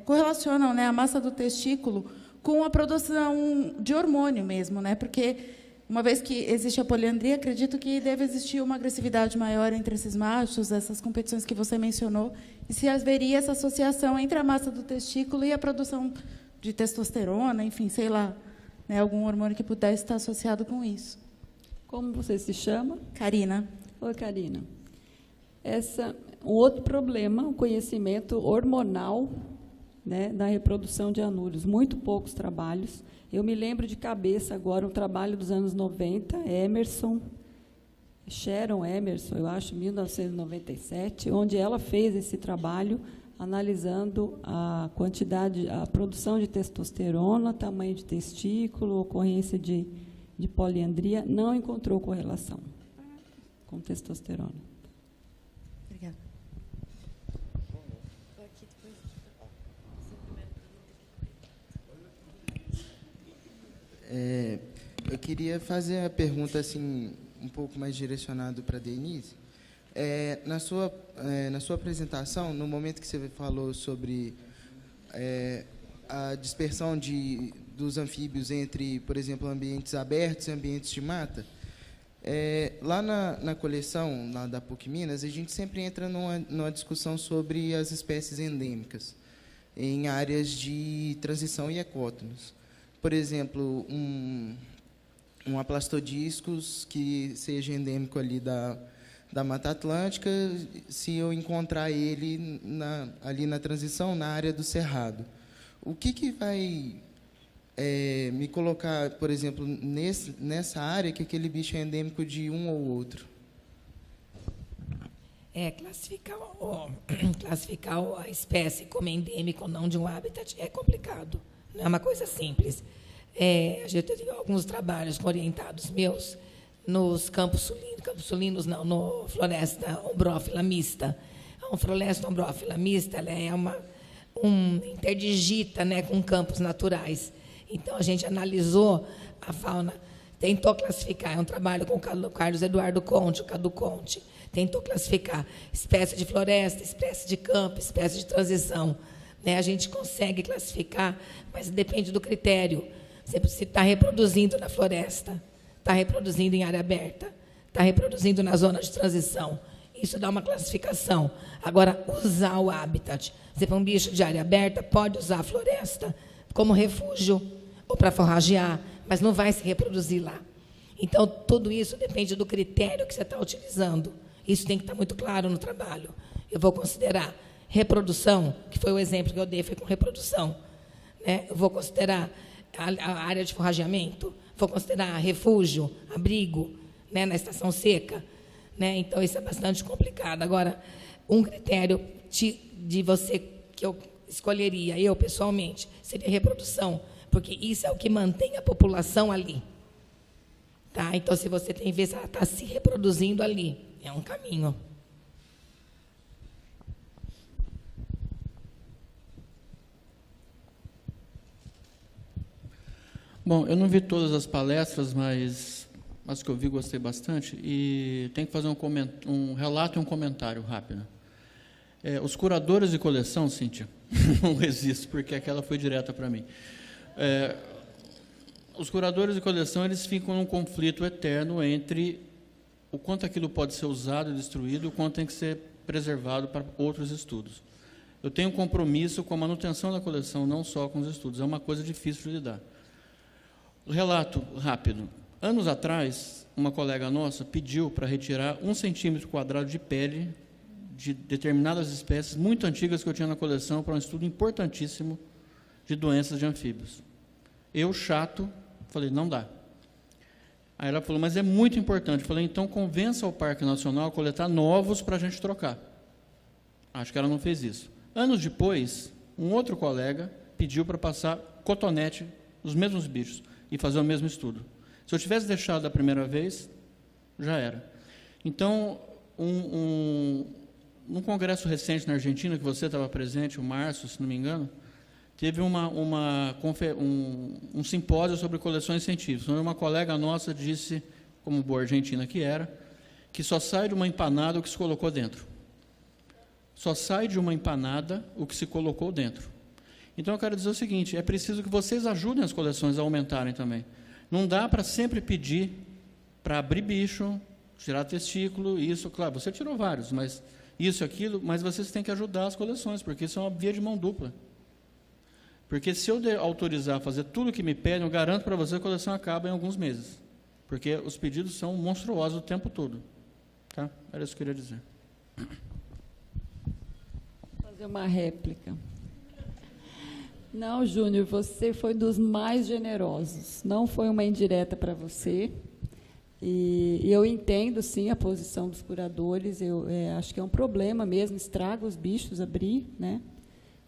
correlacionam, né, a massa do testículo com a produção de hormônio mesmo, né? Porque, uma vez que existe a poliandria, acredito que deve existir uma agressividade maior entre esses machos, essas competições que você mencionou, e se haveria essa associação entre a massa do testículo e a produção de testosterona, enfim, sei lá, né, algum hormônio que pudesse estar associado com isso. Como você se chama? Karina. Oi, Karina. Um outro problema, o conhecimento hormonal, né, da reprodução de anúrios. Muito poucos trabalhos. Eu me lembro de cabeça agora um trabalho dos anos 90, Sharon Emerson, eu acho, 1997, onde ela fez esse trabalho analisando a quantidade, a produção de testosterona, tamanho de testículo, ocorrência de poliandria, não encontrou correlação com testosterona. Obrigada. Eu queria fazer a pergunta assim um pouco mais direcionado para a Denise. Na sua apresentação, no momento que você falou sobre a dispersão dos anfíbios entre, por exemplo, ambientes abertos e ambientes de mata, lá na coleção lá da PUC Minas, a gente sempre entra numa discussão sobre as espécies endêmicas em áreas de transição e ecótonos. Por exemplo, um aplastodiscus que seja endêmico ali da Mata Atlântica, se eu encontrar ele ali na transição, na área do Cerrado. O que vai me colocar, por exemplo, nessa área que aquele bicho é endêmico de um ou outro? Classificar a espécie como endêmica ou não de um habitat é complicado. Não é uma coisa simples. A gente tem alguns trabalhos orientados meus nos campos sulinos não, no floresta ombrófila mista. A floresta ombrófila mista, ela é uma interdigita, né, com campos naturais. Então, a gente analisou a fauna, tentou classificar, é um trabalho com o Carlos Eduardo Conte, o Cadu Conte, tentou classificar espécie de floresta, espécie de campo, espécie de transição. Né? A gente consegue classificar, mas depende do critério. Se está reproduzindo na floresta, está reproduzindo em área aberta, está reproduzindo na zona de transição. Isso dá uma classificação. Agora, usar o habitat. Se for um bicho de área aberta, pode usar a floresta como refúgio ou para forragear, mas não vai se reproduzir lá. Então, tudo isso depende do critério que você está utilizando. Isso tem que estar muito claro no trabalho. Eu vou considerar reprodução, que foi o exemplo que eu dei, foi com reprodução. Né? Eu vou considerar a área de forrageamento, vou considerar refúgio, abrigo, né, na estação seca. Né? Então, isso é bastante complicado. Agora, um critério de você que eu escolheria, eu pessoalmente, seria reprodução, porque isso é o que mantém a população ali. Tá? Então, se você tem vez, ela está se reproduzindo ali, é um caminho. Bom, eu não vi todas as palestras, mas as que eu vi gostei bastante, e tem que fazer um relato e um comentário rápido. Os curadores de coleção, Cíntia, não resisto, porque aquela foi direta para mim. Os curadores de coleção, eles ficam num conflito eterno entre o quanto aquilo pode ser usado e destruído, o quanto tem que ser preservado para outros estudos. Eu tenho um compromisso com a manutenção da coleção, não só com os estudos, é uma coisa difícil de lidar. Relato rápido. Anos atrás, uma colega nossa pediu para retirar 1 centímetro quadrado de pele de determinadas espécies muito antigas que eu tinha na coleção para um estudo importantíssimo de doenças de anfíbios. Eu, chato, falei, não dá. Aí ela falou, mas é muito importante. Eu falei, então convença o Parque Nacional a coletar novos para a gente trocar. Acho que ela não fez isso. Anos depois, um outro colega pediu para passar cotonete, os mesmos bichos. e fazer o mesmo estudo. Se eu tivesse deixado a primeira vez, já era. Então, num congresso recente na Argentina, que você estava presente, o Márcio, se não me engano, teve um simpósio sobre coleções científicas, onde uma colega nossa disse, como boa argentina que era, que só sai de uma empanada o que se colocou dentro. Só sai de uma empanada o que se colocou dentro. Então, eu quero dizer o seguinte, é preciso que vocês ajudem as coleções a aumentarem também. Não dá para sempre pedir para abrir bicho, tirar testículo, isso, claro, você tirou vários, mas isso, aquilo, mas vocês têm que ajudar as coleções, porque isso é uma via de mão dupla. Porque se eu autorizar a fazer tudo o que me pedem, eu garanto para você que a coleção acaba em alguns meses. Porque os pedidos são monstruosos o tempo todo. Tá? Era isso que eu queria dizer. Vou fazer uma réplica. Não, Júnior, você foi dos mais generosos. Não foi uma indireta para você. E eu entendo, sim, a posição dos curadores. Eu acho que é um problema mesmo, estraga os bichos abrir, né?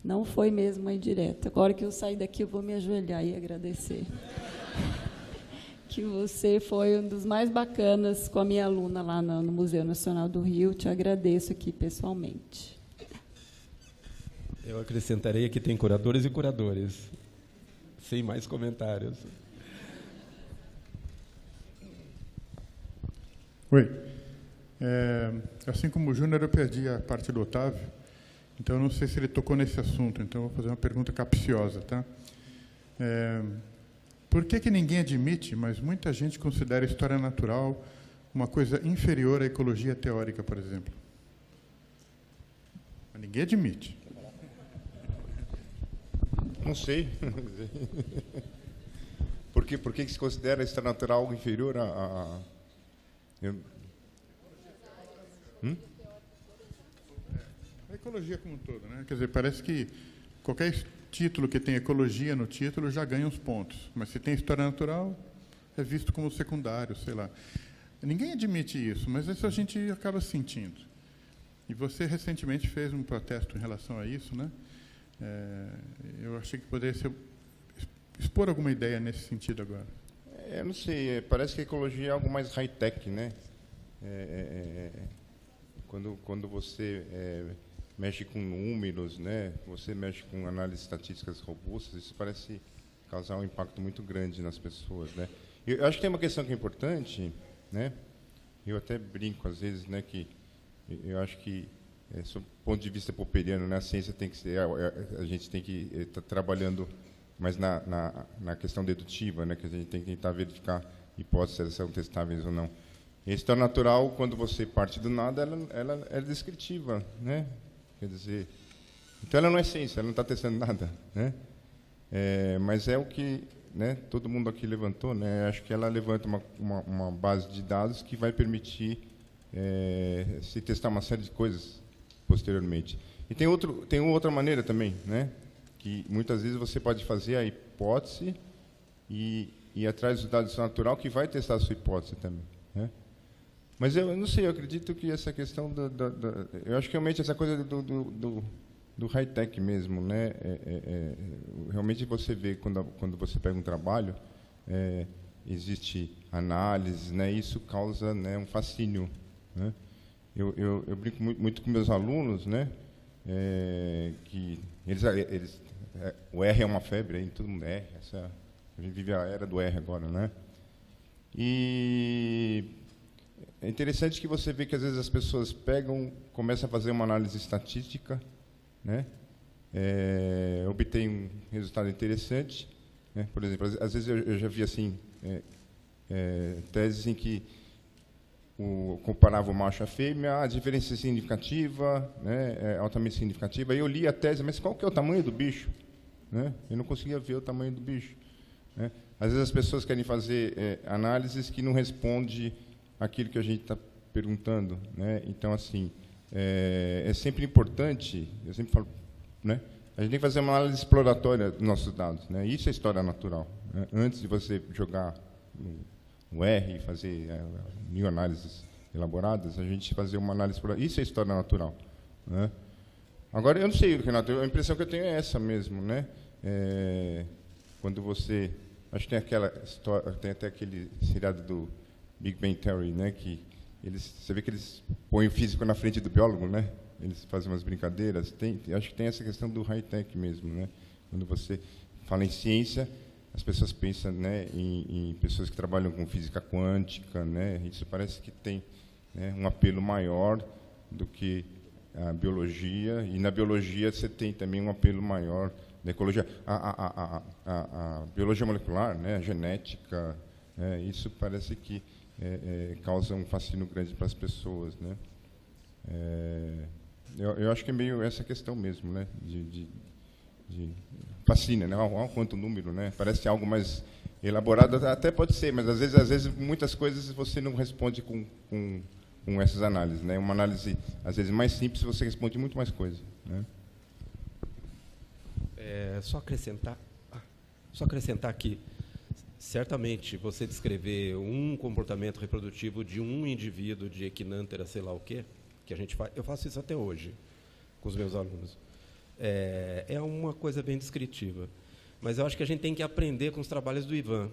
Não foi mesmo uma indireta. Agora que eu sair daqui, eu vou me ajoelhar e agradecer. Que você foi um dos mais bacanas com a minha aluna lá no Museu Nacional do Rio. Te agradeço aqui pessoalmente. Eu acrescentarei que tem curadores e curadores. Sem mais comentários. Oi. Assim como o Júnior, eu perdi a parte do Otávio, então eu não sei se ele tocou nesse assunto, então eu vou fazer uma pergunta capciosa, tá? Por que ninguém admite, mas muita gente considera a história natural uma coisa inferior à ecologia teórica, por exemplo? Mas ninguém admite. Não sei. Por que se considera a história natural algo inferior a... A ecologia como um todo, né? Quer dizer, parece que qualquer título que tem ecologia no título já ganha uns pontos, mas se tem história natural, é visto como secundário, sei lá. Ninguém admite isso, mas isso a gente acaba sentindo. E você recentemente fez um protesto em relação a isso, né? Eu achei que poderia expor alguma ideia nesse sentido agora. Eu não sei, parece que a ecologia é algo mais high-tech, né? Quando você mexe com números, né? Você mexe com análises estatísticas robustas, isso parece causar um impacto muito grande nas pessoas, né? Eu acho que tem uma questão que é importante, né? Eu até brinco às vezes, né, que eu acho que, sob o ponto de vista popperiano, né, a ciência tem que ser, a gente tem que estar trabalhando mais na questão dedutiva, né, que a gente tem que tentar verificar hipóteses se elas são testáveis ou não. E a história natural, quando você parte do nada, ela é descritiva, né? Quer dizer, então ela não é ciência, ela não está testando nada, né? Mas é o que, né, todo mundo aqui levantou, né? Acho que ela levanta uma base de dados que vai permitir se testar uma série de coisas posteriormente. E tem outra maneira também, né? Que muitas vezes você pode fazer a hipótese e ir atrás dos dados natural que vai testar a sua hipótese também, né? Mas eu não sei, eu acredito que essa questão eu acho que realmente essa coisa do high-tech mesmo, né? Realmente você vê, quando você pega um trabalho, existe análise, né? Isso causa, né, um fascínio, né? Eu brinco muito com meus alunos, né? Que o R é uma febre, aí todo mundo R. A gente vive a era do R agora, né? E é interessante que você vê que às vezes as pessoas começam a fazer uma análise estatística, né? Obtém um resultado interessante, né? Por exemplo, às vezes eu já vi assim teses em que comparava o macho à fêmea, a diferença é significativa, né? Altamente significativa. Aí eu li a tese, mas qual que é o tamanho do bicho, né? Eu não conseguia ver o tamanho do bicho, né? Às vezes as pessoas querem fazer análises que não respondem aquilo que a gente está perguntando, né? Então, assim, é sempre importante, eu sempre falo, né? A gente tem que fazer uma análise exploratória dos nossos dados, né? Isso é história natural, né? Antes de você jogar no R e fazer 1000 análises elaboradas, a gente fazer uma análise exploratória. Isso é história natural, né? Agora, eu não sei, Renato, a impressão que eu tenho é essa mesmo, né? Quando você Acho que tem aquela história, tem até aquele seriado do Big Bang Theory, né, que você vê que eles põem o físico na frente do biólogo, né? Eles fazem umas brincadeiras. Acho que tem essa questão do high-tech mesmo, né? Quando você fala em ciência, as pessoas pensam, né, em pessoas que trabalham com física quântica, né? Isso parece que tem, né, um apelo maior do que a biologia. E na biologia você tem também um apelo maior da ecologia, a biologia molecular, né, a genética, isso parece que causa um fascínio grande para as pessoas, né? Eu acho que é meio essa questão mesmo, né, de fascina, né? Olha quanto número, né? Parece algo mais elaborado, até pode ser, mas às vezes muitas coisas você não responde com essas análises, né? Uma análise às vezes mais simples você responde muito mais coisa, né? Só acrescentar que certamente você descrever um comportamento reprodutivo de um indivíduo de Echinanthera, sei lá o quê, que a gente faz, eu faço isso até hoje com os meus alunos. É uma coisa bem descritiva, mas eu acho que a gente tem que aprender com os trabalhos do Ivan.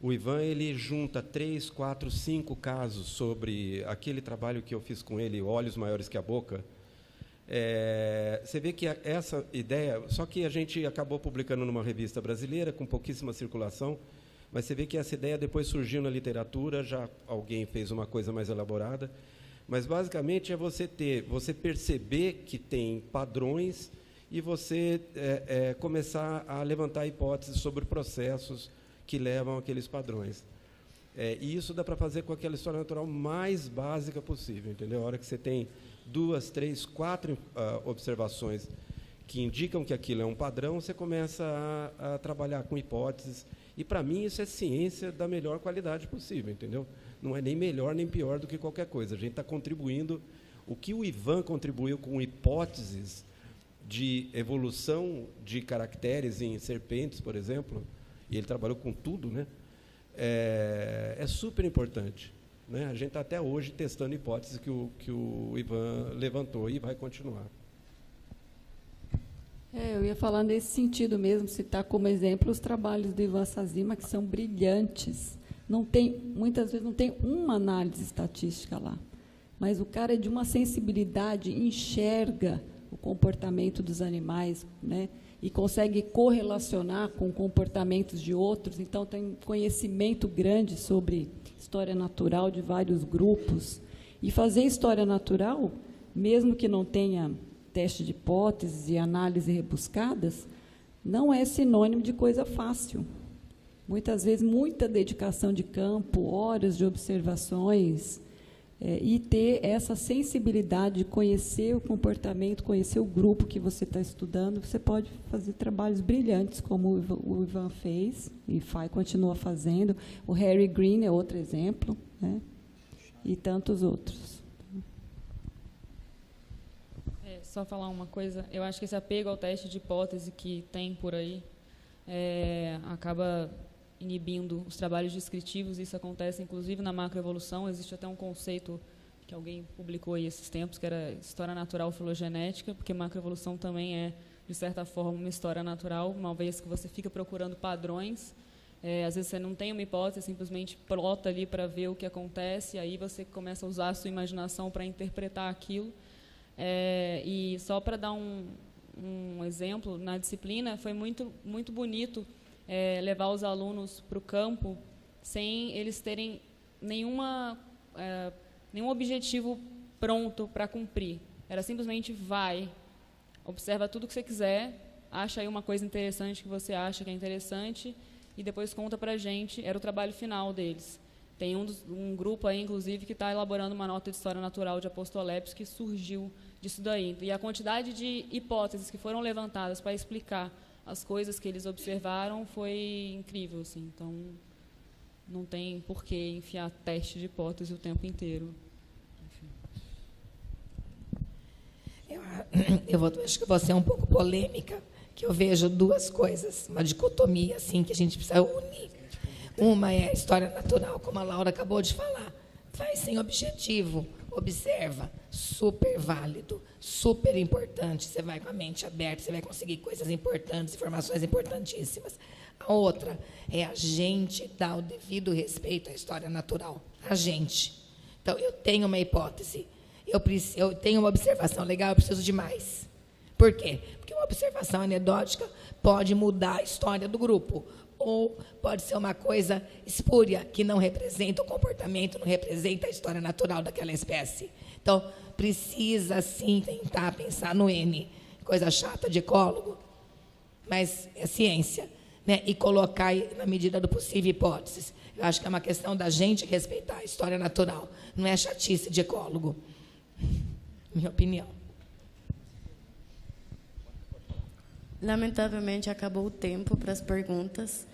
O Ivan, ele junta 3, 4, 5 casos sobre aquele trabalho que eu fiz com ele, Olhos Maiores que a Boca. Você vê que essa ideia, só que a gente acabou publicando numa revista brasileira com pouquíssima circulação, mas você vê que essa ideia depois surgiu na literatura, já alguém fez uma coisa mais elaborada, mas basicamente é você perceber que tem padrões e você começar a levantar hipóteses sobre processos que levam àqueles padrões. E isso dá para fazer com aquela história natural mais básica possível, entendeu? A hora que você tem 2, 3, 4 observações que indicam que aquilo é um padrão, você começa a trabalhar com hipóteses. E, para mim, isso é ciência da melhor qualidade possível, entendeu? Não é nem melhor nem pior do que qualquer coisa. A gente está contribuindo. O que o Ivan contribuiu com hipóteses de evolução de caracteres em serpentes, por exemplo, e ele trabalhou com tudo, né? É super importante, né? A gente está até hoje testando hipóteses que o Ivan levantou e vai continuar. Eu ia falar nesse sentido mesmo, citar como exemplo os trabalhos do Ivan Sazima, que são brilhantes. Muitas vezes não tem uma análise estatística lá, mas o cara é de uma sensibilidade, enxerga o comportamento dos animais, né? E consegue correlacionar com comportamentos de outros, então tem conhecimento grande sobre história natural de vários grupos. E fazer história natural, mesmo que não tenha teste de hipóteses e análise rebuscadas, não é sinônimo de coisa fácil. Muitas vezes, muita dedicação de campo, horas de observações, e ter essa sensibilidade de conhecer o comportamento, conhecer o grupo que você está estudando. Você pode fazer trabalhos brilhantes, como o Ivan fez, e continua fazendo. O Harry Green é outro exemplo, né? E tantos outros. Só falar uma coisa, eu acho que esse apego ao teste de hipótese que tem por aí acaba inibindo os trabalhos descritivos. Isso acontece, inclusive, na macroevolução. Existe até um conceito que alguém publicou aí esses tempos, que era história natural filogenética, porque macroevolução também é, de certa forma, uma história natural, uma vez que você fica procurando padrões. Às vezes você não tem uma hipótese, simplesmente plota ali para ver o que acontece, e aí você começa a usar a sua imaginação para interpretar aquilo. E só para dar um exemplo, na disciplina foi muito, muito bonito levar os alunos para o campo sem eles terem nenhum objetivo pronto para cumprir. Era simplesmente vai, observa tudo que você quiser, acha aí uma coisa interessante que você acha que é interessante e depois conta para a gente. Era o trabalho final deles. Tem um grupo aí, inclusive, que está elaborando uma nota de história natural de Apostolepse que surgiu disso daí. E a quantidade de hipóteses que foram levantadas para explicar as coisas que eles observaram foi incrível, assim. Então, não tem por que enfiar teste de hipótese o tempo inteiro. Acho que vou ser um pouco polêmica, que eu vejo duas coisas, uma dicotomia assim, que a gente precisa unir. Uma é a história natural, como a Laura acabou de falar. Faz sem objetivo, observa, super válido, super importante. Você vai com a mente aberta, você vai conseguir coisas importantes, informações importantíssimas. A outra é a gente dar o devido respeito à história natural. A gente. Então, eu tenho uma hipótese. Eu tenho uma observação legal, eu preciso de mais. Por quê? Porque uma observação anedótica pode mudar a história do grupo. Ou pode ser uma coisa espúria, que não representa o comportamento, não representa a história natural daquela espécie. Então, precisa, sim, tentar pensar no N. Coisa chata de ecólogo, mas é ciência. Né? E colocar, na medida do possível, hipóteses. Eu acho que é uma questão da gente respeitar a história natural. Não é chatice de ecólogo. Minha opinião. Lamentavelmente, acabou o tempo para as perguntas.